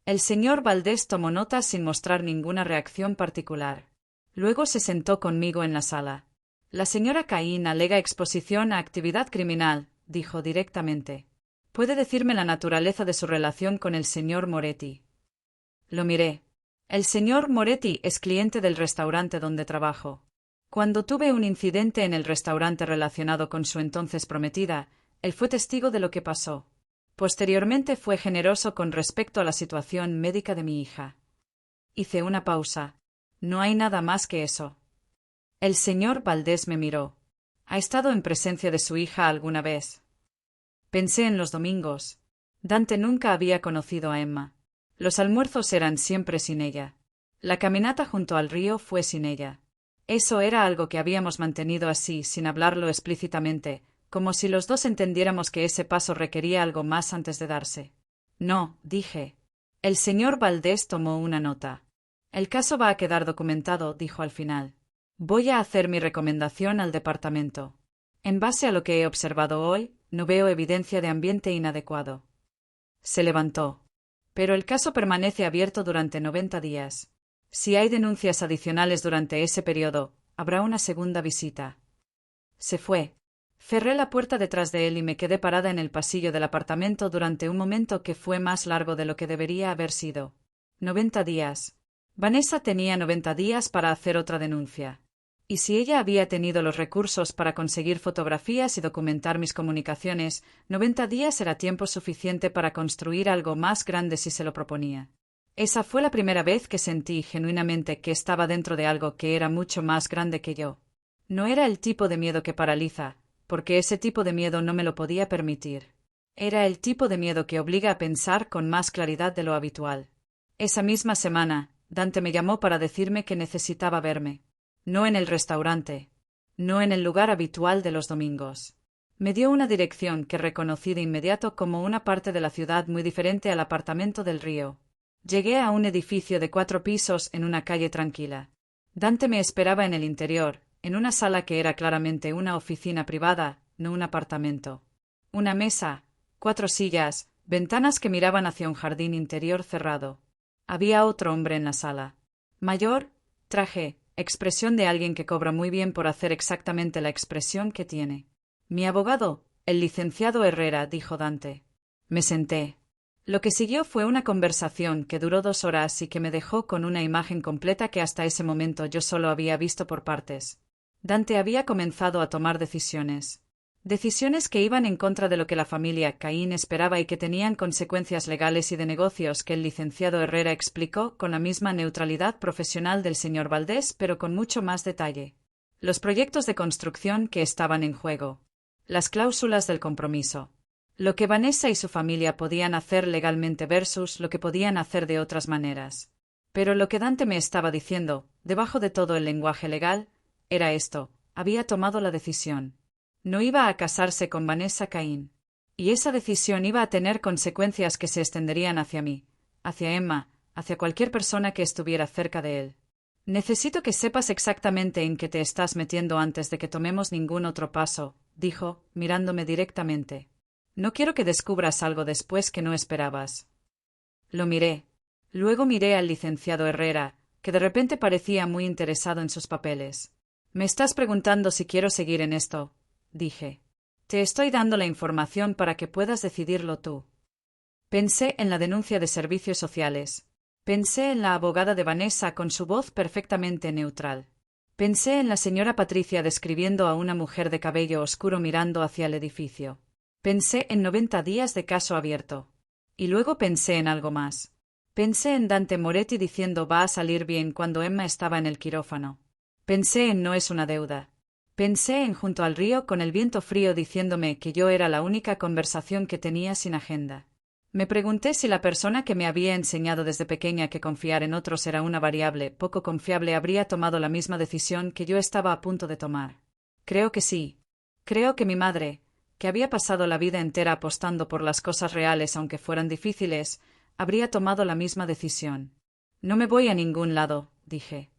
El señor Valdés tomó nota sin mostrar ninguna reacción particular. Luego se sentó conmigo en la sala. La señora Caín alega exposición a actividad criminal, dijo directamente. ¿Puede decirme la naturaleza de su relación con el señor Moretti? Lo miré. El señor Moretti es cliente del restaurante donde trabajo. Cuando tuve un incidente en el restaurante relacionado con su entonces prometida, él fue testigo de lo que pasó. Posteriormente fue generoso con respecto a la situación médica de mi hija. Hice una pausa. No hay nada más que eso. El señor Valdés me miró. ¿Ha estado en presencia de su hija alguna vez? Pensé en los domingos. Dante nunca había conocido a Emma. Los almuerzos eran siempre sin ella. La caminata junto al río fue sin ella. Eso era algo que habíamos mantenido así, sin hablarlo explícitamente, como si los dos entendiéramos que ese paso requería algo más antes de darse. No, dije. El señor Valdés tomó una nota. El caso va a quedar documentado, dijo al final. Voy a hacer mi recomendación al departamento. En base a lo que he observado hoy, no veo evidencia de ambiente inadecuado. Se levantó. Pero el caso permanece abierto durante 90 días. Si hay denuncias adicionales durante ese periodo, habrá una segunda visita. Se fue. Cerré la puerta detrás de él y me quedé parada en el pasillo del apartamento durante un momento que fue más largo de lo que debería haber sido. 90 días. Vanessa tenía 90 días para hacer otra denuncia. Y si ella había tenido los recursos para conseguir fotografías y documentar mis comunicaciones, 90 días era tiempo suficiente para construir algo más grande si se lo proponía. Esa fue la primera vez que sentí genuinamente que estaba dentro de algo que era mucho más grande que yo. No era el tipo de miedo que paraliza, porque ese tipo de miedo no me lo podía permitir. Era el tipo de miedo que obliga a pensar con más claridad de lo habitual. Esa misma semana, Dante me llamó para decirme que necesitaba verme. No en el restaurante. No en el lugar habitual de los domingos. Me dio una dirección que reconocí de inmediato como una parte de la ciudad muy diferente al apartamento del río. Llegué a un edificio de 4 pisos en una calle tranquila. Dante me esperaba en el interior, en una sala que era claramente una oficina privada, no un apartamento. Una mesa, 4 sillas, ventanas que miraban hacia un jardín interior cerrado. Había otro hombre en la sala. Mayor, traje, expresión de alguien que cobra muy bien por hacer exactamente la expresión que tiene. Mi abogado, el licenciado Herrera, dijo Dante. Me senté. Lo que siguió fue una conversación que duró 2 horas y que me dejó con una imagen completa que hasta ese momento yo solo había visto por partes. Dante había comenzado a tomar decisiones. Decisiones que iban en contra de lo que la familia Caín esperaba y que tenían consecuencias legales y de negocios que el licenciado Herrera explicó con la misma neutralidad profesional del señor Valdés, pero con mucho más detalle. Los proyectos de construcción que estaban en juego. Las cláusulas del compromiso. Lo que Vanessa y su familia podían hacer legalmente versus lo que podían hacer de otras maneras. Pero lo que Dante me estaba diciendo, debajo de todo el lenguaje legal, era esto: había tomado la decisión. No iba a casarse con Vanessa Caín. Y esa decisión iba a tener consecuencias que se extenderían hacia mí, hacia Emma, hacia cualquier persona que estuviera cerca de él. Necesito que sepas exactamente en qué te estás metiendo antes de que tomemos ningún otro paso, dijo, mirándome directamente. No quiero que descubras algo después que no esperabas. Lo miré. Luego miré al licenciado Herrera, que de repente parecía muy interesado en sus papeles. Me estás preguntando si quiero seguir en esto, dije. Te estoy dando la información para que puedas decidirlo tú. Pensé en la denuncia de servicios sociales. Pensé en la abogada de Vanessa con su voz perfectamente neutral. Pensé en la señora Patricia describiendo a una mujer de cabello oscuro mirando hacia el edificio. Pensé en 90 días de caso abierto. Y luego pensé en algo más. Pensé en Dante Moretti diciendo va a salir bien cuando Emma estaba en el quirófano. Pensé en no es una deuda. Pensé en junto al río con el viento frío diciéndome que yo era la única conversación que tenía sin agenda. Me pregunté si la persona que me había enseñado desde pequeña que confiar en otros era una variable poco confiable habría tomado la misma decisión que yo estaba a punto de tomar. Creo que sí. Creo que mi madre, que había pasado la vida entera apostando por las cosas reales aunque fueran difíciles, habría tomado la misma decisión. No me voy a ningún lado, dije.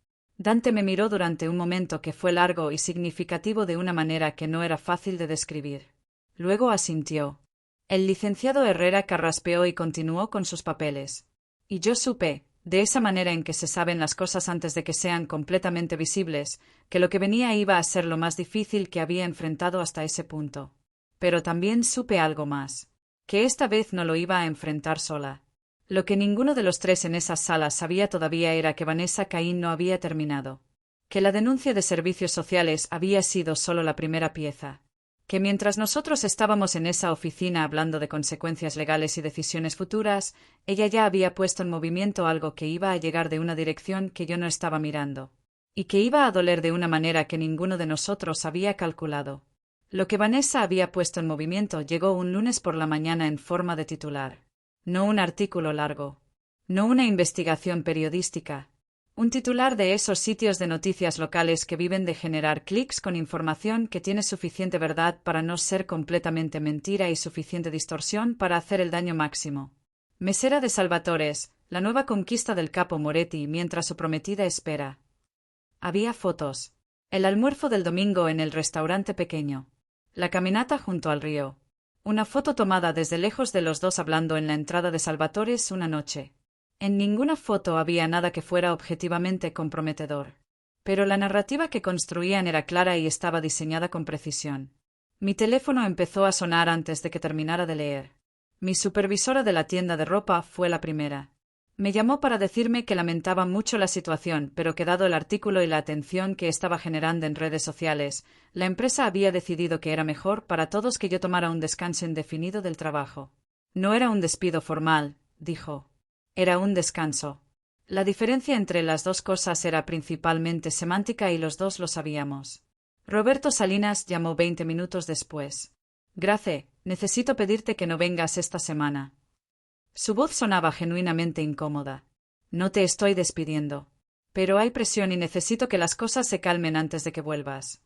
Dante me miró durante un momento que fue largo y significativo de una manera que no era fácil de describir. Luego asintió. El licenciado Herrera carraspeó y continuó con sus papeles. Y yo supe, de esa manera en que se saben las cosas antes de que sean completamente visibles, que lo que venía iba a ser lo más difícil que había enfrentado hasta ese punto. Pero también supe algo más, que esta vez no lo iba a enfrentar sola. Lo que ninguno de los 3 en esa sala sabía todavía era que Vanessa Caín no había terminado, que la denuncia de servicios sociales había sido solo la primera pieza, que mientras nosotros estábamos en esa oficina hablando de consecuencias legales y decisiones futuras, ella ya había puesto en movimiento algo que iba a llegar de una dirección que yo no estaba mirando, y que iba a doler de una manera que ninguno de nosotros había calculado. Lo que Vanessa había puesto en movimiento llegó un lunes por la mañana en forma de titular. No un artículo largo. No una investigación periodística. Un titular de esos sitios de noticias locales que viven de generar clics con información que tiene suficiente verdad para no ser completamente mentira y suficiente distorsión para hacer el daño máximo. Mesera de Salvatores, la nueva conquista del capo Moretti mientras su prometida espera. Había fotos. El almuerzo del domingo en el restaurante pequeño. La caminata junto al río. Una foto tomada desde lejos de los dos hablando en la entrada de Salvatores una noche. En ninguna foto había nada que fuera objetivamente comprometedor. Pero la narrativa que construían era clara y estaba diseñada con precisión. Mi teléfono empezó a sonar antes de que terminara de leer. Mi supervisora de la tienda de ropa fue la primera. Me llamó para decirme que lamentaba mucho la situación, pero que dado el artículo y la atención que estaba generando en redes sociales, la empresa había decidido que era mejor para todos que yo tomara un descanso indefinido del trabajo. No era un despido formal, dijo. Era un descanso. La diferencia entre las dos cosas era principalmente semántica y los dos lo sabíamos. Roberto Salinas llamó 20 minutos después. Grace, necesito pedirte que no vengas esta semana. Su voz sonaba genuinamente incómoda. No te estoy despidiendo. Pero hay presión y necesito que las cosas se calmen antes de que vuelvas.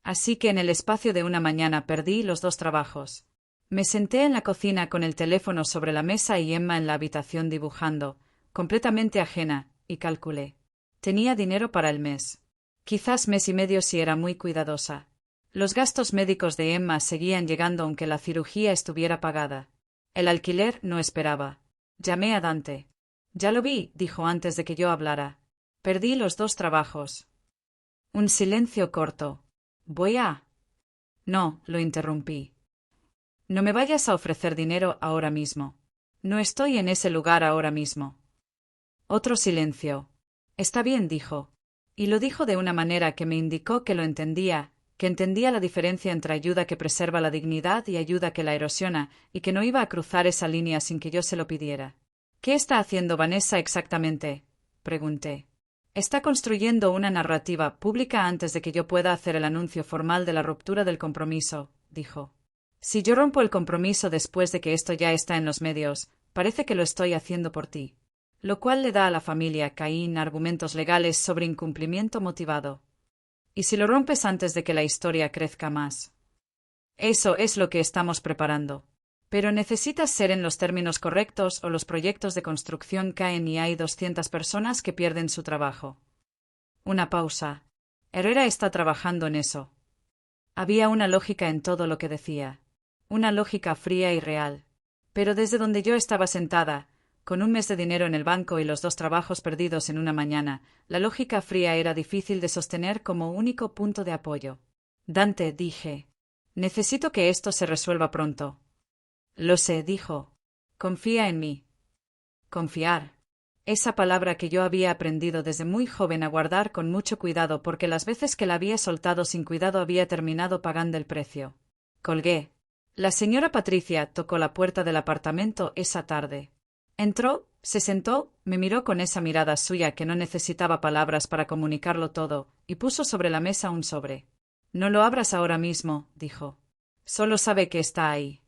Así que en el espacio de una mañana perdí los dos trabajos. Me senté en la cocina con el teléfono sobre la mesa y Emma en la habitación dibujando, completamente ajena, y calculé. Tenía dinero para el mes. Quizás mes y medio si era muy cuidadosa. Los gastos médicos de Emma seguían llegando aunque la cirugía estuviera pagada. El alquiler no esperaba. Llamé a Dante. Ya lo vi, dijo antes de que yo hablara. Perdí los dos trabajos. Un silencio corto. Voy a... No, lo interrumpí. No me vayas a ofrecer dinero ahora mismo. No estoy en ese lugar ahora mismo. Otro silencio. Está bien, dijo. Y lo dijo de una manera que me indicó que lo entendía, que entendía la diferencia entre ayuda que preserva la dignidad y ayuda que la erosiona, y que no iba a cruzar esa línea sin que yo se lo pidiera. ¿Qué está haciendo Vanessa exactamente?, pregunté. Está construyendo una narrativa pública antes de que yo pueda hacer el anuncio formal de la ruptura del compromiso, dijo. Si yo rompo el compromiso después de que esto ya está en los medios, parece que lo estoy haciendo por ti. Lo cual le da a la familia Caín argumentos legales sobre incumplimiento motivado. ¿Y si lo rompes antes de que la historia crezca más? Eso es lo que estamos preparando. Pero necesitas ser en los términos correctos o los proyectos de construcción caen y hay 200 personas que pierden su trabajo. Una pausa. Herrera está trabajando en eso. Había una lógica en todo lo que decía. Una lógica fría y real. Pero desde donde yo estaba sentada, con un mes de dinero en el banco y los dos trabajos perdidos en una mañana, la lógica fría era difícil de sostener como único punto de apoyo. Dante, dije. Necesito que esto se resuelva pronto. Lo sé, dijo. Confía en mí. Confiar. Esa palabra que yo había aprendido desde muy joven a guardar con mucho cuidado porque las veces que la había soltado sin cuidado había terminado pagando el precio. Colgué. La señora Patricia tocó la puerta del apartamento esa tarde. Entró, se sentó, me miró con esa mirada suya que no necesitaba palabras para comunicarlo todo, y puso sobre la mesa un sobre. No lo abras ahora mismo, dijo. Solo sabe que está ahí.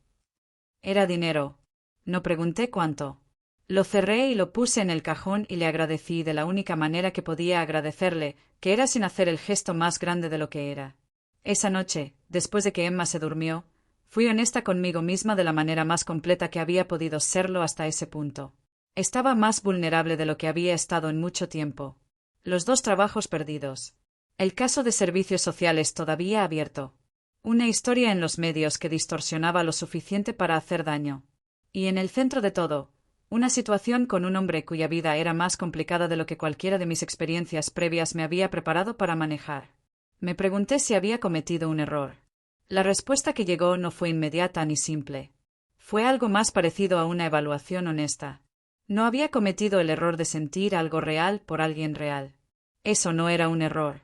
Era dinero. No pregunté cuánto. Lo cerré y lo puse en el cajón y le agradecí de la única manera que podía agradecerle, que era sin hacer el gesto más grande de lo que era. Esa noche, después de que Emma se durmió, fui honesta conmigo misma de la manera más completa que había podido serlo hasta ese punto. Estaba más vulnerable de lo que había estado en mucho tiempo. Los dos trabajos perdidos. El caso de servicios sociales todavía abierto. Una historia en los medios que distorsionaba lo suficiente para hacer daño. Y en el centro de todo, una situación con un hombre cuya vida era más complicada de lo que cualquiera de mis experiencias previas me había preparado para manejar. Me pregunté si había cometido un error. La respuesta que llegó no fue inmediata ni simple. Fue algo más parecido a una evaluación honesta. No había cometido el error de sentir algo real por alguien real. Eso no era un error.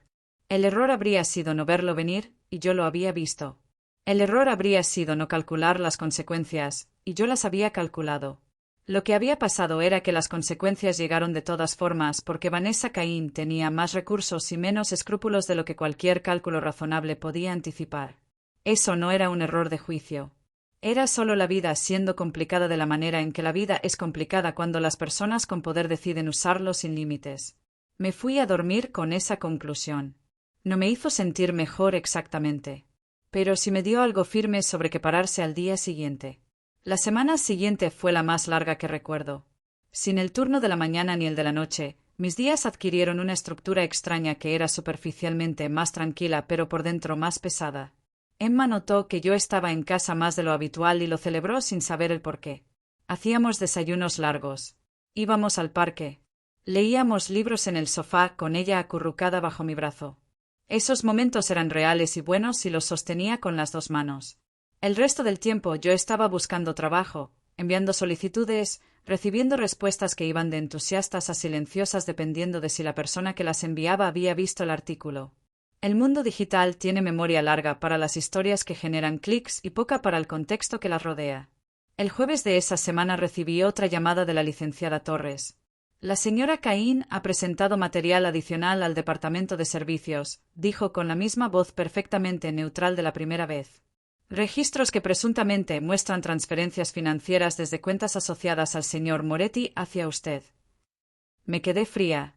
El error habría sido no verlo venir, y yo lo había visto. El error habría sido no calcular las consecuencias, y yo las había calculado. Lo que había pasado era que las consecuencias llegaron de todas formas porque Vanessa Cain tenía más recursos y menos escrúpulos de lo que cualquier cálculo razonable podía anticipar. Eso no era un error de juicio. Era solo la vida siendo complicada de la manera en que la vida es complicada cuando las personas con poder deciden usarlo sin límites. Me fui a dormir con esa conclusión. No me hizo sentir mejor exactamente, pero sí me dio algo firme sobre qué pararse al día siguiente. La semana siguiente fue la más larga que recuerdo. Sin el turno de la mañana ni el de la noche, mis días adquirieron una estructura extraña que era superficialmente más tranquila pero por dentro más pesada. Emma notó que yo estaba en casa más de lo habitual y lo celebró sin saber el porqué. Hacíamos desayunos largos. Íbamos al parque. Leíamos libros en el sofá con ella acurrucada bajo mi brazo. Esos momentos eran reales y buenos y los sostenía con las dos manos. El resto del tiempo yo estaba buscando trabajo, enviando solicitudes, recibiendo respuestas que iban de entusiastas a silenciosas dependiendo de si la persona que las enviaba había visto el artículo. El mundo digital tiene memoria larga para las historias que generan clics y poca para el contexto que las rodea. El jueves de esa semana recibí otra llamada de la licenciada Torres. La señora Cain ha presentado material adicional al Departamento de Servicios, dijo con la misma voz perfectamente neutral de la primera vez. Registros que presuntamente muestran transferencias financieras desde cuentas asociadas al señor Moretti hacia usted. Me quedé fría.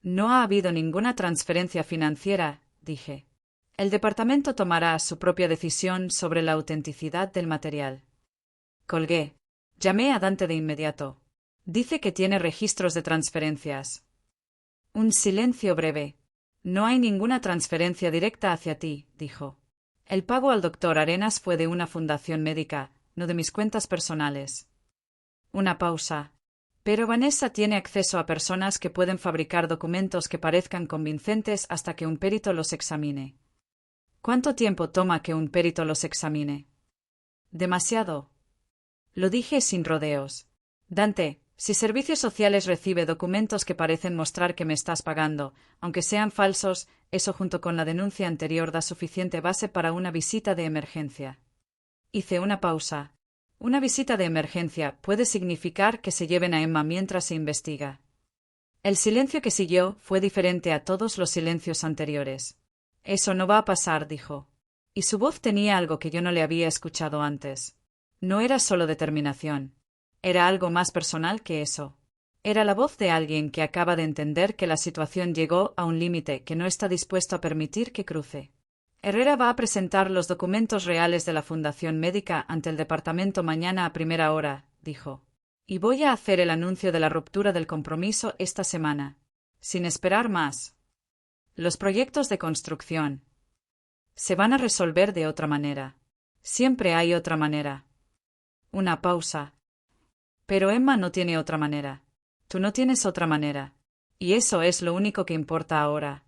No ha habido ninguna transferencia financiera, dije. El departamento tomará su propia decisión sobre la autenticidad del material. Colgué. Llamé a Dante de inmediato. Dice que tiene registros de transferencias. Un silencio breve. No hay ninguna transferencia directa hacia ti, dijo. El pago al doctor Arenas fue de una fundación médica, no de mis cuentas personales. Una pausa. Pero Vanessa tiene acceso a personas que pueden fabricar documentos que parezcan convincentes hasta que un perito los examine. ¿Cuánto tiempo toma que un perito los examine? Demasiado. Lo dije sin rodeos. Dante, si Servicios Sociales recibe documentos que parecen mostrar que me estás pagando, aunque sean falsos, eso junto con la denuncia anterior da suficiente base para una visita de emergencia. Hice una pausa. Una visita de emergencia puede significar que se lleven a Emma mientras se investiga. El silencio que siguió fue diferente a todos los silencios anteriores. Eso no va a pasar, dijo. Y su voz tenía algo que yo no le había escuchado antes. No era solo determinación. Era algo más personal que eso. Era la voz de alguien que acaba de entender que la situación llegó a un límite que no está dispuesto a permitir que cruce. Herrera va a presentar los documentos reales de la Fundación Médica ante el departamento mañana a primera hora, dijo. Y voy a hacer el anuncio de la ruptura del compromiso esta semana. Sin esperar más. Los proyectos de construcción se van a resolver de otra manera. Siempre hay otra manera. Una pausa. Pero Emma no tiene otra manera. Tú no tienes otra manera. Y eso es lo único que importa ahora.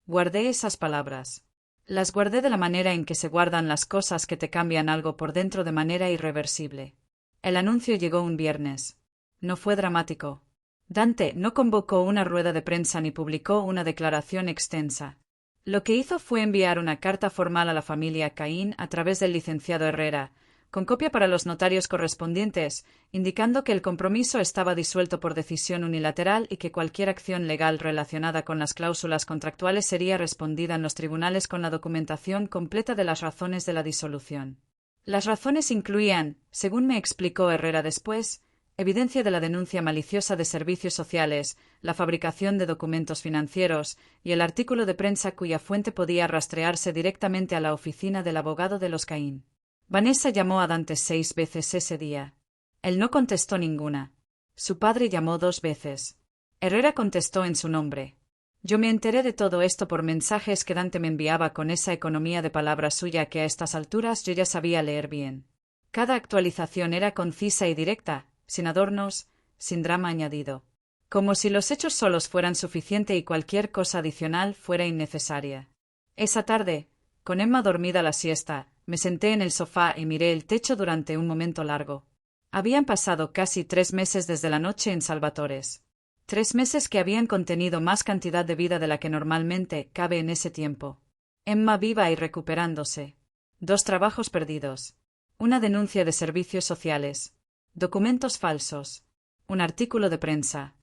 Guardé esas palabras. Las guardé de la manera en que se guardan las cosas que te cambian algo por dentro de manera irreversible. El anuncio llegó un viernes. No fue dramático. Dante no convocó una rueda de prensa ni publicó una declaración extensa. Lo que hizo fue enviar una carta formal a la familia Cain a través del licenciado Herrera, con copia para los notarios correspondientes, indicando que el compromiso estaba disuelto por decisión unilateral y que cualquier acción legal relacionada con las cláusulas contractuales sería respondida en los tribunales con la documentación completa de las razones de la disolución. Las razones incluían, según me explicó Herrera después, evidencia de la denuncia maliciosa de Servicios Sociales, la fabricación de documentos financieros y el artículo de prensa cuya fuente podía rastrearse directamente a la oficina del abogado de los Cain. Vanessa llamó a Dante 6 veces ese día. Él no contestó ninguna. Su padre llamó 2 veces. Herrera contestó en su nombre. Yo me enteré de todo esto por mensajes que Dante me enviaba con esa economía de palabras suya que a estas alturas yo ya sabía leer bien. Cada actualización era concisa y directa, sin adornos, sin drama añadido. Como si los hechos solos fueran suficiente y cualquier cosa adicional fuera innecesaria. Esa tarde, con Emma dormida la siesta, me senté en el sofá y miré el techo durante un momento largo. Habían pasado casi 3 meses desde la noche en Salvatores. 3 meses que habían contenido más cantidad de vida de la que normalmente cabe en ese tiempo. Emma viva y recuperándose. 2 trabajos perdidos. Una denuncia de servicios sociales. Documentos falsos. Un artículo de prensa.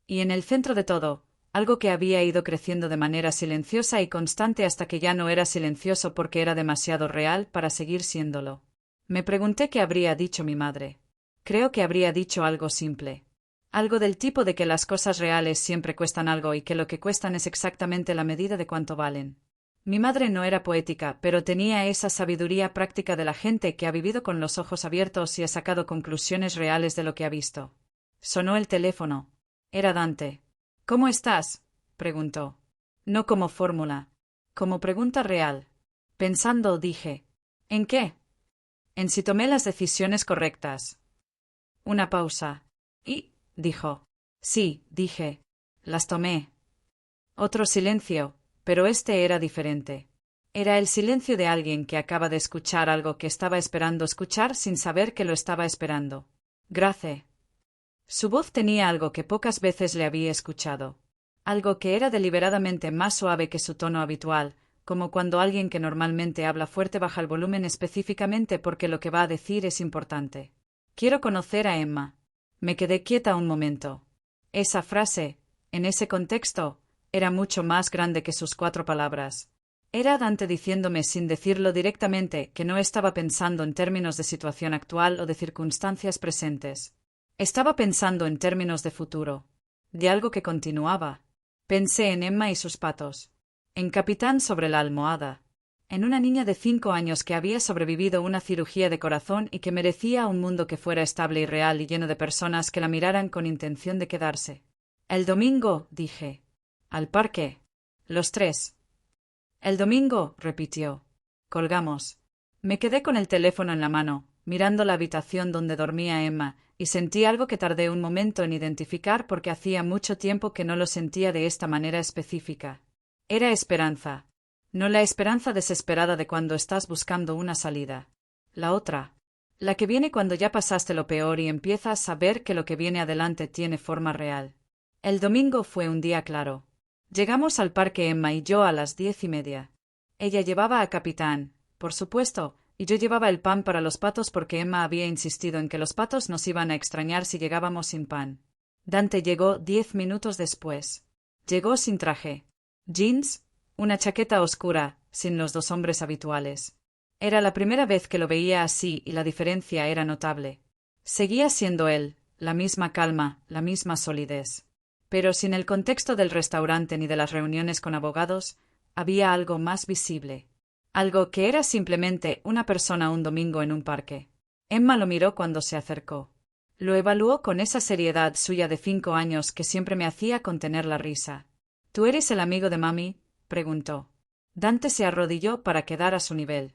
Y en el centro de todo, algo que había ido creciendo de manera silenciosa y constante hasta que ya no era silencioso porque era demasiado real para seguir siéndolo. Me pregunté qué habría dicho mi madre. Creo que habría dicho algo simple. Algo del tipo de que las cosas reales siempre cuestan algo y que lo que cuestan es exactamente la medida de cuánto valen. Mi madre no era poética, pero tenía esa sabiduría práctica de la gente que ha vivido con los ojos abiertos y ha sacado conclusiones reales de lo que ha visto. Sonó el teléfono. Era Dante. «¿Cómo estás?», preguntó. No como fórmula. Como pregunta real. Pensando, dije. «¿En qué?». «En si tomé las decisiones correctas». Una pausa. «¿Y?», dijo. «Sí», dije. «Las tomé». Otro silencio, pero este era diferente. Era el silencio de alguien que acaba de escuchar algo que estaba esperando escuchar sin saber que lo estaba esperando. «Gracias». Su voz tenía algo que pocas veces le había escuchado. Algo que era deliberadamente más suave que su tono habitual, como cuando alguien que normalmente habla fuerte baja el volumen específicamente porque lo que va a decir es importante. «Quiero conocer a Emma». Me quedé quieta un momento. Esa frase, en ese contexto, era mucho más grande que sus 4 palabras. Era Dante diciéndome sin decirlo directamente que no estaba pensando en términos de situación actual o de circunstancias presentes. Estaba pensando en términos de futuro, de algo que continuaba. Pensé en Emma y sus patos, en Capitán sobre la almohada, en una niña de 5 años que había sobrevivido una cirugía de corazón y que merecía un mundo que fuera estable y real y lleno de personas que la miraran con intención de quedarse. «El domingo», dije. «Al parque». «Los 3». «El domingo», repitió. Colgamos. Me quedé con el teléfono en la mano, mirando la habitación donde dormía Emma, y sentí algo que tardé un momento en identificar porque hacía mucho tiempo que no lo sentía de esta manera específica. Era esperanza. No la esperanza desesperada de cuando estás buscando una salida. La otra. La que viene cuando ya pasaste lo peor y empiezas a ver que lo que viene adelante tiene forma real. El domingo fue un día claro. Llegamos al parque Emma y yo a las 10:30. Ella llevaba a Capitán, por supuesto, y yo llevaba el pan para los patos porque Emma había insistido en que los patos nos iban a extrañar si llegábamos sin pan. Dante llegó 10 minutos después. Llegó sin traje. Jeans, una chaqueta oscura, sin los 2 hombres habituales. Era la primera vez que lo veía así y la diferencia era notable. Seguía siendo él, la misma calma, la misma solidez. Pero sin el contexto del restaurante ni de las reuniones con abogados, había algo más visible. Algo que era simplemente una persona un domingo en un parque. Emma lo miró cuando se acercó. Lo evaluó con esa seriedad suya de 5 años que siempre me hacía contener la risa. «¿Tú eres el amigo de mami?», preguntó. Dante se arrodilló para quedar a su nivel.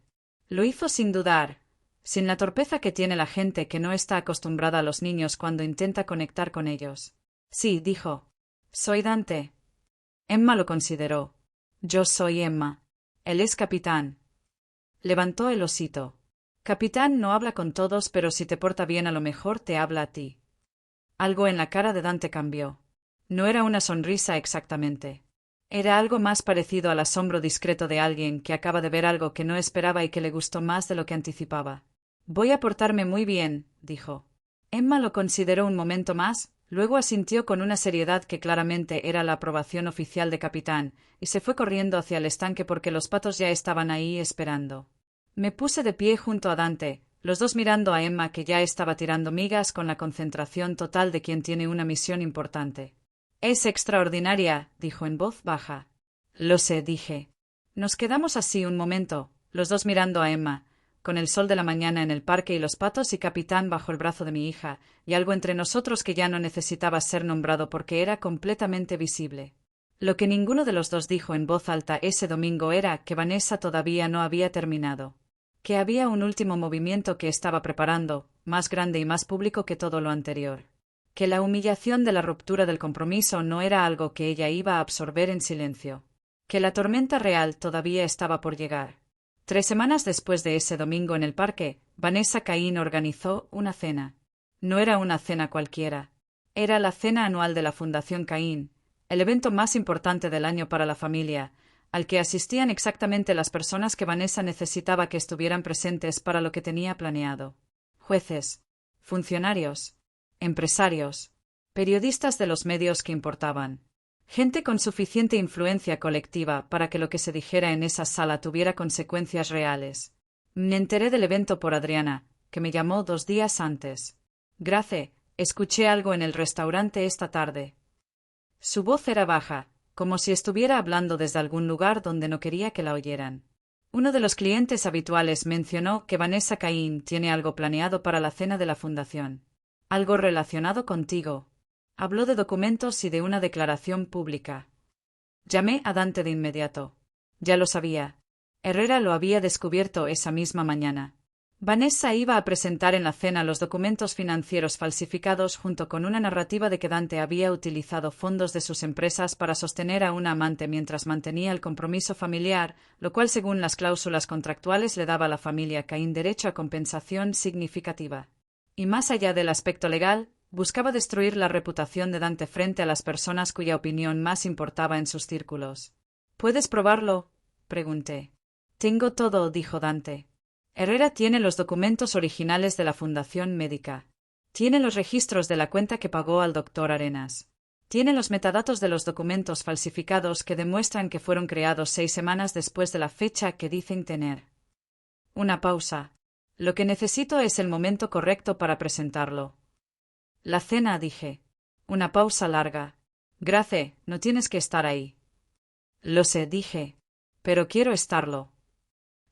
Lo hizo sin dudar, sin la torpeza que tiene la gente que no está acostumbrada a los niños cuando intenta conectar con ellos. «Sí», dijo. «Soy Dante». Emma lo consideró. «Yo soy Emma. Él es Capitán». Levantó el osito. «Capitán no habla con todos, pero si te porta bien a lo mejor te habla a ti». Algo en la cara de Dante cambió. No era una sonrisa exactamente. Era algo más parecido al asombro discreto de alguien que acaba de ver algo que no esperaba y que le gustó más de lo que anticipaba. «Voy a portarme muy bien», dijo. Emma lo consideró un momento más, luego asintió con una seriedad que claramente era la aprobación oficial de Capitán, y se fue corriendo hacia el estanque porque los patos ya estaban ahí esperando. Me puse de pie junto a Dante, los dos mirando a Emma que ya estaba tirando migas con la concentración total de quien tiene una misión importante. «Es extraordinaria», dijo en voz baja. «Lo sé», dije. Nos quedamos así un momento, los dos mirando a Emma, con el sol de la mañana en el parque y los patos y Capitán bajo el brazo de mi hija, y algo entre nosotros que ya no necesitaba ser nombrado porque era completamente visible. Lo que ninguno de los dos dijo en voz alta ese domingo era que Vanessa todavía no había terminado. Que había un último movimiento que estaba preparando, más grande y más público que todo lo anterior. Que la humillación de la ruptura del compromiso no era algo que ella iba a absorber en silencio. Que la tormenta real todavía estaba por llegar. 3 semanas después de ese domingo en el parque, Vanessa Caín organizó una cena. No era una cena cualquiera. Era la cena anual de la Fundación Caín, el evento más importante del año para la familia, al que asistían exactamente las personas que Vanessa necesitaba que estuvieran presentes para lo que tenía planeado. Jueces, funcionarios, empresarios, periodistas de los medios que importaban. Gente con suficiente influencia colectiva para que lo que se dijera en esa sala tuviera consecuencias reales. Me enteré del evento por Adriana, que me llamó 2 días antes. Grace, escuché algo en el restaurante esta tarde. Su voz era baja, como si estuviera hablando desde algún lugar donde no quería que la oyeran. Uno de los clientes habituales mencionó que Vanessa Caín tiene algo planeado para la cena de la fundación. Algo relacionado contigo. Habló de documentos y de una declaración pública. Llamé a Dante de inmediato. Ya lo sabía. Herrera lo había descubierto esa misma mañana. Vanessa iba a presentar en la cena los documentos financieros falsificados junto con una narrativa de que Dante había utilizado fondos de sus empresas para sostener a una amante mientras mantenía el compromiso familiar, lo cual según las cláusulas contractuales le daba a la familia Caín derecho a compensación significativa. Y más allá del aspecto legal, buscaba destruir la reputación de Dante frente a las personas cuya opinión más importaba en sus círculos. ¿Puedes probarlo?, pregunté. Tengo todo, dijo Dante. Herrera tiene los documentos originales de la Fundación Médica. Tiene los registros de la cuenta que pagó al doctor Arenas. Tiene los metadatos de los documentos falsificados que demuestran que fueron creados 6 semanas después de la fecha que dicen tener. Una pausa. Lo que necesito es el momento correcto para presentarlo. La cena, dije. Una pausa larga. Grace, no tienes que estar ahí. Lo sé, dije. Pero quiero estarlo.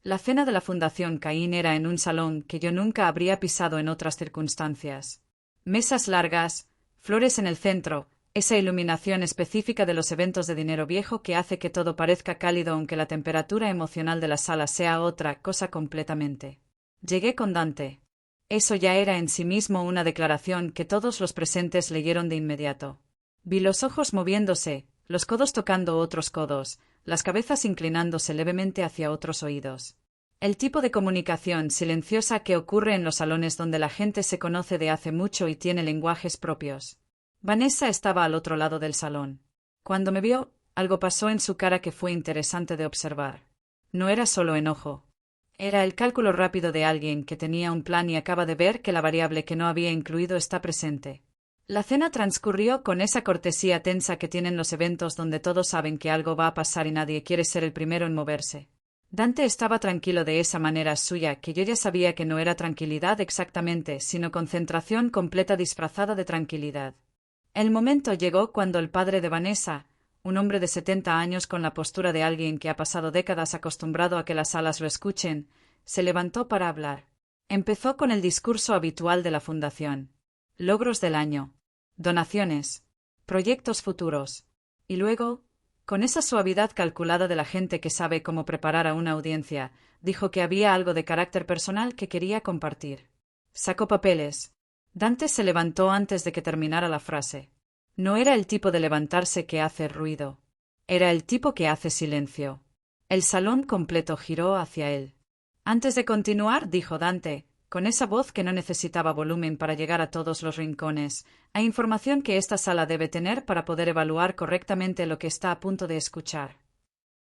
La cena de la Fundación Caín era en un salón que yo nunca habría pisado en otras circunstancias. Mesas largas, flores en el centro, esa iluminación específica de los eventos de dinero viejo que hace que todo parezca cálido aunque la temperatura emocional de la sala sea otra cosa completamente. Llegué con Dante. Eso ya era en sí mismo una declaración que todos los presentes leyeron de inmediato. Vi los ojos moviéndose, los codos tocando otros codos, las cabezas inclinándose levemente hacia otros oídos. El tipo de comunicación silenciosa que ocurre en los salones donde la gente se conoce de hace mucho y tiene lenguajes propios. Vanessa estaba al otro lado del salón. Cuando me vio, algo pasó en su cara que fue interesante de observar. No era solo enojo. Era el cálculo rápido de alguien que tenía un plan y acaba de ver que la variable que no había incluido está presente. La cena transcurrió con esa cortesía tensa que tienen los eventos donde todos saben que algo va a pasar y nadie quiere ser el primero en moverse. Dante estaba tranquilo de esa manera suya que yo ya sabía que no era tranquilidad exactamente, sino concentración completa disfrazada de tranquilidad. El momento llegó cuando el padre de Vanessa, un hombre de 70 años con la postura de alguien que ha pasado décadas acostumbrado a que las salas lo escuchen, se levantó para hablar. Empezó con el discurso habitual de la fundación. Logros del año. Donaciones, proyectos futuros, y luego, con esa suavidad calculada de la gente que sabe cómo preparar a una audiencia, dijo que había algo de carácter personal que quería compartir. Sacó papeles. Dante se levantó antes de que terminara la frase. No era el tipo de levantarse que hace ruido. Era el tipo que hace silencio. El salón completo giró hacia él. Antes de continuar, dijo Dante, con esa voz que no necesitaba volumen para llegar a todos los rincones, hay información que esta sala debe tener para poder evaluar correctamente lo que está a punto de escuchar.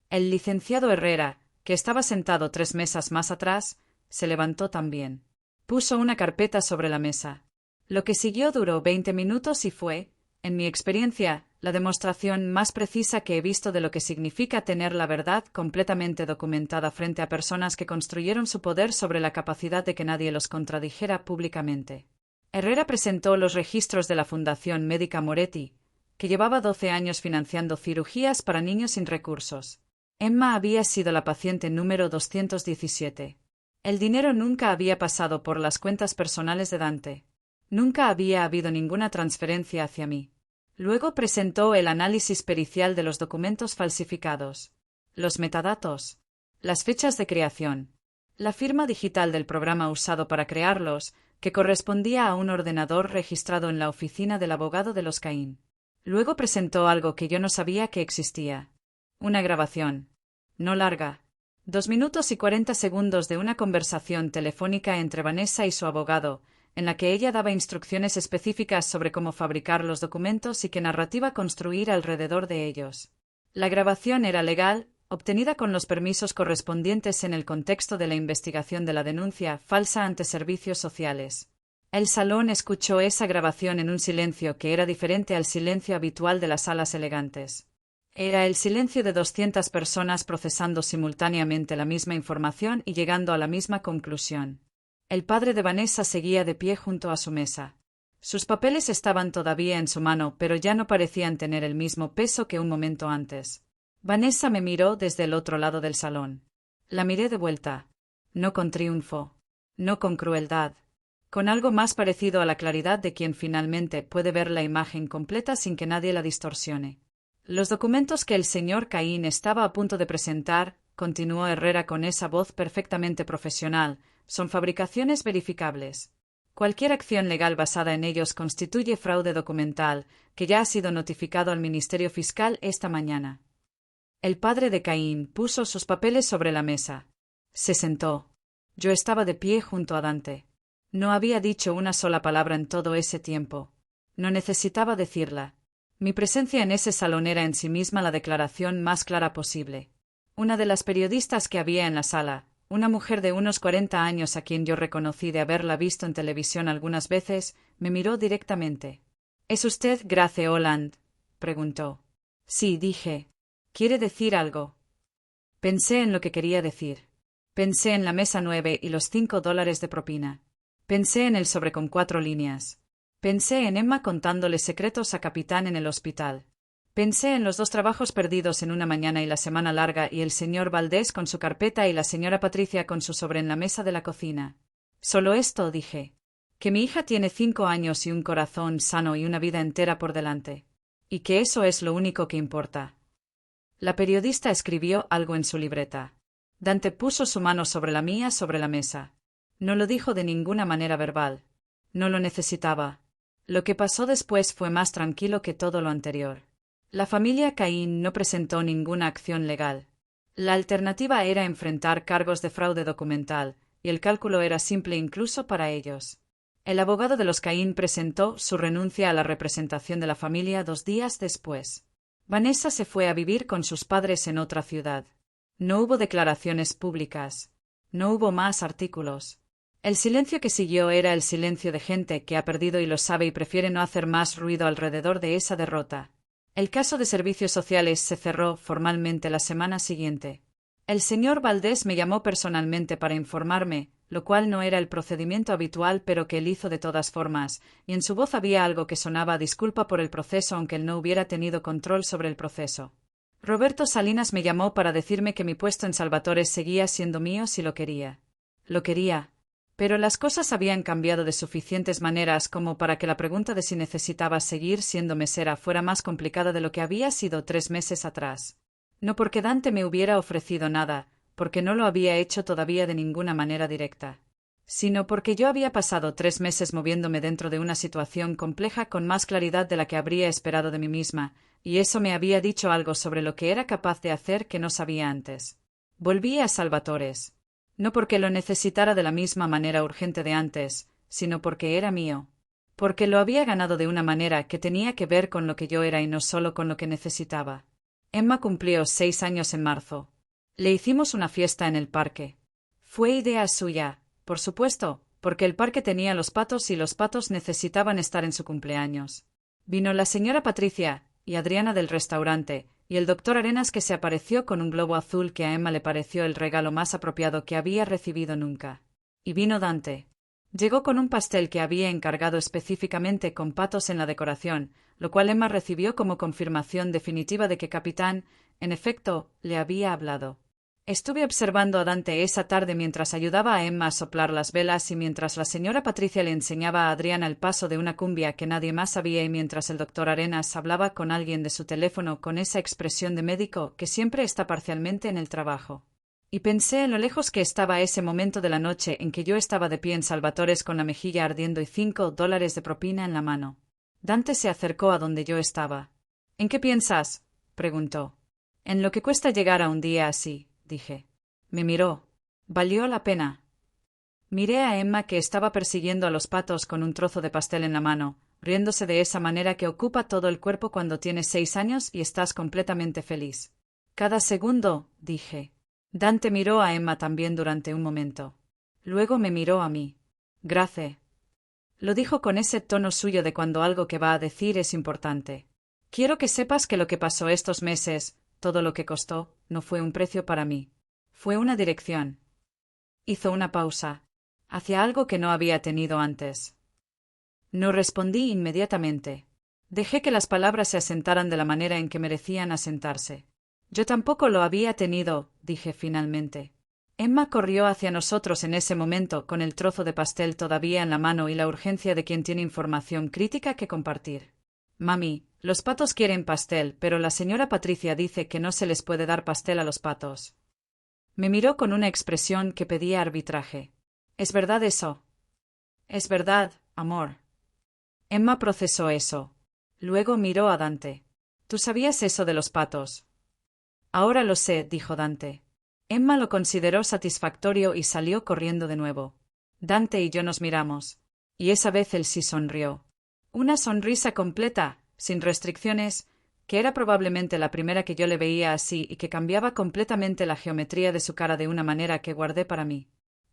El licenciado Herrera, que estaba sentado 3 mesas más atrás, se levantó también. Puso una carpeta sobre la mesa. Lo que siguió duró 20 minutos y fue, en mi experiencia, la demostración más precisa que he visto de lo que significa tener la verdad completamente documentada frente a personas que construyeron su poder sobre la capacidad de que nadie los contradijera públicamente. Herrera presentó los registros de la Fundación Médica Moretti, que llevaba 12 años financiando cirugías para niños sin recursos. Emma había sido la paciente número 217. El dinero nunca había pasado por las cuentas personales de Dante. Nunca había habido ninguna transferencia hacia mí. Luego presentó el análisis pericial de los documentos falsificados, los metadatos, las fechas de creación, la firma digital del programa usado para crearlos, que correspondía a un ordenador registrado en la oficina del abogado de los Caín. Luego presentó algo que yo no sabía que existía. Una grabación. No larga. 2 minutos y 40 segundos de una conversación telefónica entre Vanessa y su abogado, en la que ella daba instrucciones específicas sobre cómo fabricar los documentos y qué narrativa construir alrededor de ellos. La grabación era legal, obtenida con los permisos correspondientes en el contexto de la investigación de la denuncia falsa ante servicios sociales. El salón escuchó esa grabación en un silencio que era diferente al silencio habitual de las salas elegantes. Era el silencio de 200 personas procesando simultáneamente la misma información y llegando a la misma conclusión. El padre de Vanessa seguía de pie junto a su mesa. Sus papeles estaban todavía en su mano, pero ya no parecían tener el mismo peso que un momento antes. Vanessa me miró desde el otro lado del salón. La miré de vuelta. No con triunfo. No con crueldad. Con algo más parecido a la claridad de quien finalmente puede ver la imagen completa sin que nadie la distorsione. Los documentos que el señor Caín estaba a punto de presentar, continuó Herrera con esa voz perfectamente profesional, son fabricaciones verificables. Cualquier acción legal basada en ellos constituye fraude documental, que ya ha sido notificado al Ministerio Fiscal esta mañana. El padre de Caín puso sus papeles sobre la mesa. Se sentó. Yo estaba de pie junto a Dante. No había dicho una sola palabra en todo ese tiempo. No necesitaba decirla. Mi presencia en ese salón era en sí misma la declaración más clara posible. Una de las periodistas que había en la sala, una mujer de unos 40 años a quien yo reconocí de haberla visto en televisión algunas veces, me miró directamente. ¿Es usted Grace Holland?, preguntó. Sí, dije. ¿Quiere decir algo? Pensé en lo que quería decir. Pensé en la mesa 9 y los $5 de propina. Pensé en el sobre con 4 líneas. Pensé en Emma contándole secretos a Capitán en el hospital. Pensé en los 2 trabajos perdidos en una mañana y la semana larga y el señor Valdés con su carpeta y la señora Patricia con su sobre en la mesa de la cocina. Solo esto, dije. Que mi hija tiene 5 años y un corazón sano y una vida entera por delante. Y que eso es lo único que importa. La periodista escribió algo en su libreta. Dante puso su mano sobre la mía sobre la mesa. No lo dijo de ninguna manera verbal. No lo necesitaba. Lo que pasó después fue más tranquilo que todo lo anterior. La familia Caín no presentó ninguna acción legal. La alternativa era enfrentar cargos de fraude documental, y el cálculo era simple incluso para ellos. El abogado de los Caín presentó su renuncia a la representación de la familia 2 días después. Vanessa se fue a vivir con sus padres en otra ciudad. No hubo declaraciones públicas. No hubo más artículos. El silencio que siguió era el silencio de gente que ha perdido y lo sabe y prefiere no hacer más ruido alrededor de esa derrota. El caso de servicios sociales se cerró formalmente la semana siguiente. El señor Valdés me llamó personalmente para informarme, lo cual no era el procedimiento habitual pero que él hizo de todas formas, y en su voz había algo que sonaba a disculpa por el proceso aunque él no hubiera tenido control sobre el proceso. Roberto Salinas me llamó para decirme que mi puesto en Salvatore seguía siendo mío si lo quería. Lo quería. Pero las cosas habían cambiado de suficientes maneras como para que la pregunta de si necesitaba seguir siendo mesera fuera más complicada de lo que había sido 3 meses atrás. No porque Dante me hubiera ofrecido nada, porque no lo había hecho todavía de ninguna manera directa, sino porque yo había pasado 3 meses moviéndome dentro de una situación compleja con más claridad de la que habría esperado de mí misma, y eso me había dicho algo sobre lo que era capaz de hacer que no sabía antes. Volví a Salvatores. No porque lo necesitara de la misma manera urgente de antes, sino porque era mío. Porque lo había ganado de una manera que tenía que ver con lo que yo era y no solo con lo que necesitaba. Emma cumplió 6 años en marzo. Le hicimos una fiesta en el parque. Fue idea suya, por supuesto, porque el parque tenía los patos y los patos necesitaban estar en su cumpleaños. Vino la señora Patricia y Adriana del restaurante, y el doctor Arenas que se apareció con un globo azul que a Emma le pareció el regalo más apropiado que había recibido nunca. Y vino Dante. Llegó con un pastel que había encargado específicamente con patos en la decoración, lo cual Emma recibió como confirmación definitiva de que Capitán, en efecto, le había hablado. Estuve observando a Dante esa tarde mientras ayudaba a Emma a soplar las velas y mientras la señora Patricia le enseñaba a Adriana el paso de una cumbia que nadie más sabía y mientras el doctor Arenas hablaba con alguien de su teléfono con esa expresión de médico que siempre está parcialmente en el trabajo. Y pensé en lo lejos que estaba ese momento de la noche en que yo estaba de pie en Salvatores con la mejilla ardiendo y $5 de propina en la mano. Dante se acercó a donde yo estaba. ¿En qué piensas?, preguntó. En lo que cuesta llegar a un día así, dije. Me miró. ¿Valió la pena? Miré a Emma que estaba persiguiendo a los patos con un trozo de pastel en la mano, riéndose de esa manera que ocupa todo el cuerpo cuando tienes 6 años y estás completamente feliz. Cada segundo, dije. Dante miró a Emma también durante un momento. Luego me miró a mí. Grace. Lo dijo con ese tono suyo de cuando algo que va a decir es importante. Quiero que sepas que lo que pasó estos meses, todo lo que costó, no fue un precio para mí. Fue una dirección. Hizo una pausa. Hacia algo que no había tenido antes. No respondí inmediatamente. Dejé que las palabras se asentaran de la manera en que merecían asentarse. Yo tampoco lo había tenido, dije finalmente. Emma corrió hacia nosotros en ese momento, con el trozo de pastel todavía en la mano y la urgencia de quien tiene información crítica que compartir. Mami, los patos quieren pastel, pero la señora Patricia dice que no se les puede dar pastel a los patos. Me miró con una expresión que pedía arbitraje. ¿Es verdad eso? Es verdad, amor. Emma procesó eso. Luego miró a Dante. ¿Tú sabías eso de los patos? Ahora lo sé, dijo Dante. Emma lo consideró satisfactorio y salió corriendo de nuevo. Dante y yo nos miramos. Y esa vez él sí sonrió. Una sonrisa completa, sin restricciones, que era probablemente la primera que yo le veía así y que cambiaba completamente la geometría de su cara de una manera que guardé para mí.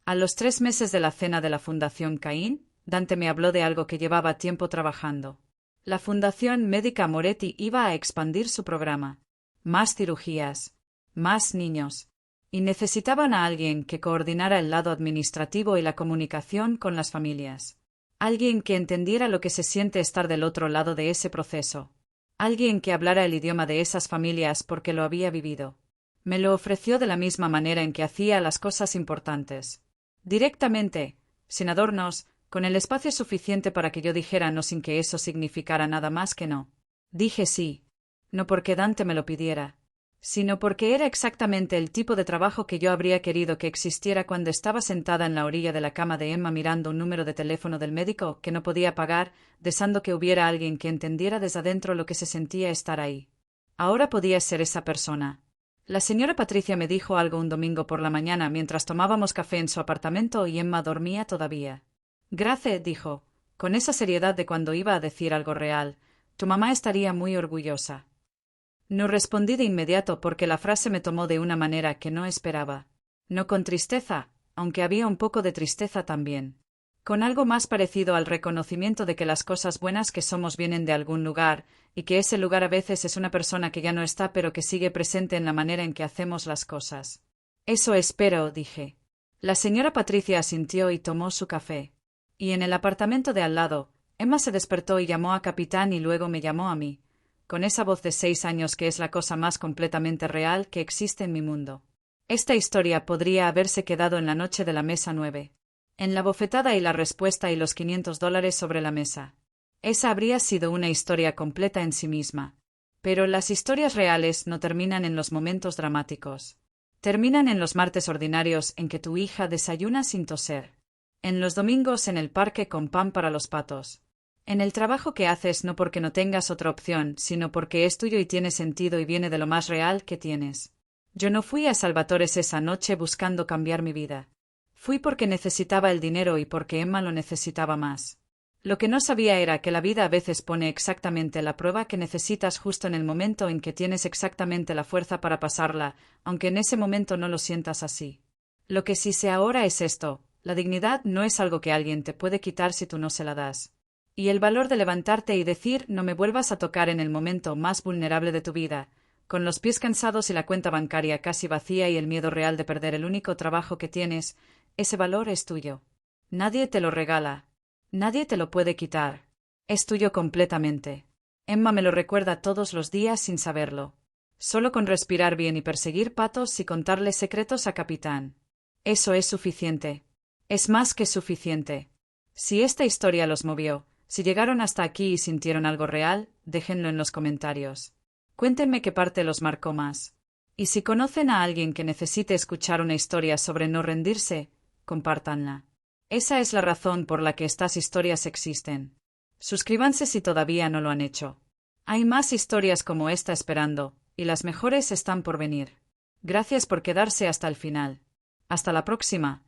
A los 3 meses de la cena de la Fundación Caín, Dante me habló de algo que llevaba tiempo trabajando. La Fundación Médica Moretti iba a expandir su programa. Más cirugías, más niños. Y necesitaban a alguien que coordinara el lado administrativo y la comunicación con las familias. Alguien que entendiera lo que se siente estar del otro lado de ese proceso. Alguien que hablara el idioma de esas familias porque lo había vivido. Me lo ofreció de la misma manera en que hacía las cosas importantes. Directamente, sin adornos, con el espacio suficiente para que yo dijera no sin que eso significara nada más que no. Dije sí, no porque Dante me lo pidiera, sino porque era exactamente el tipo de trabajo que yo habría querido que existiera cuando estaba sentada en la orilla de la cama de Emma mirando un número de teléfono del médico que no podía pagar, deseando que hubiera alguien que entendiera desde adentro lo que se sentía estar ahí. Ahora podía ser esa persona. La señora Patricia me dijo algo un domingo por la mañana mientras tomábamos café en su apartamento y Emma dormía todavía. Grace, dijo, con esa seriedad de cuando iba a decir algo real, tu mamá estaría muy orgullosa. No respondí de inmediato porque la frase me tomó de una manera que no esperaba. No con tristeza, aunque había un poco de tristeza también. Con algo más parecido al reconocimiento de que las cosas buenas que somos vienen de algún lugar, y que ese lugar a veces es una persona que ya no está pero que sigue presente en la manera en que hacemos las cosas. Eso espero, dije. La señora Patricia asintió y tomó su café. Y en el apartamento de al lado, Emma se despertó y llamó a Capitán y luego me llamó a mí, con esa voz de 6 años que es la cosa más completamente real que existe en mi mundo. Esta historia podría haberse quedado en la noche de la mesa 9. En la bofetada y la respuesta y los $500 sobre la mesa. Esa habría sido una historia completa en sí misma. Pero las historias reales no terminan en los momentos dramáticos. Terminan en los martes ordinarios en que tu hija desayuna sin toser. En los domingos en el parque con pan para los patos. En el trabajo que haces no porque no tengas otra opción, sino porque es tuyo y tiene sentido y viene de lo más real que tienes. Yo no fui a Salvatores esa noche buscando cambiar mi vida. Fui porque necesitaba el dinero y porque Emma lo necesitaba más. Lo que no sabía era que la vida a veces pone exactamente la prueba que necesitas justo en el momento en que tienes exactamente la fuerza para pasarla, aunque en ese momento no lo sientas así. Lo que sí sé ahora es esto. La dignidad no es algo que alguien te puede quitar si tú no se la das. Y el valor de levantarte y decir no me vuelvas a tocar en el momento más vulnerable de tu vida, con los pies cansados y la cuenta bancaria casi vacía y el miedo real de perder el único trabajo que tienes, ese valor es tuyo. Nadie te lo regala. Nadie te lo puede quitar. Es tuyo completamente. Emma me lo recuerda todos los días sin saberlo. Solo con respirar bien y perseguir patos y contarle secretos a Capitán. Eso es suficiente. Es más que suficiente. Si esta historia los movió, si llegaron hasta aquí y sintieron algo real, déjenlo en los comentarios. Cuéntenme qué parte los marcó más. Y si conocen a alguien que necesite escuchar una historia sobre no rendirse, compártanla. Esa es la razón por la que estas historias existen. Suscríbanse si todavía no lo han hecho. Hay más historias como esta esperando, y las mejores están por venir. Gracias por quedarse hasta el final. Hasta la próxima.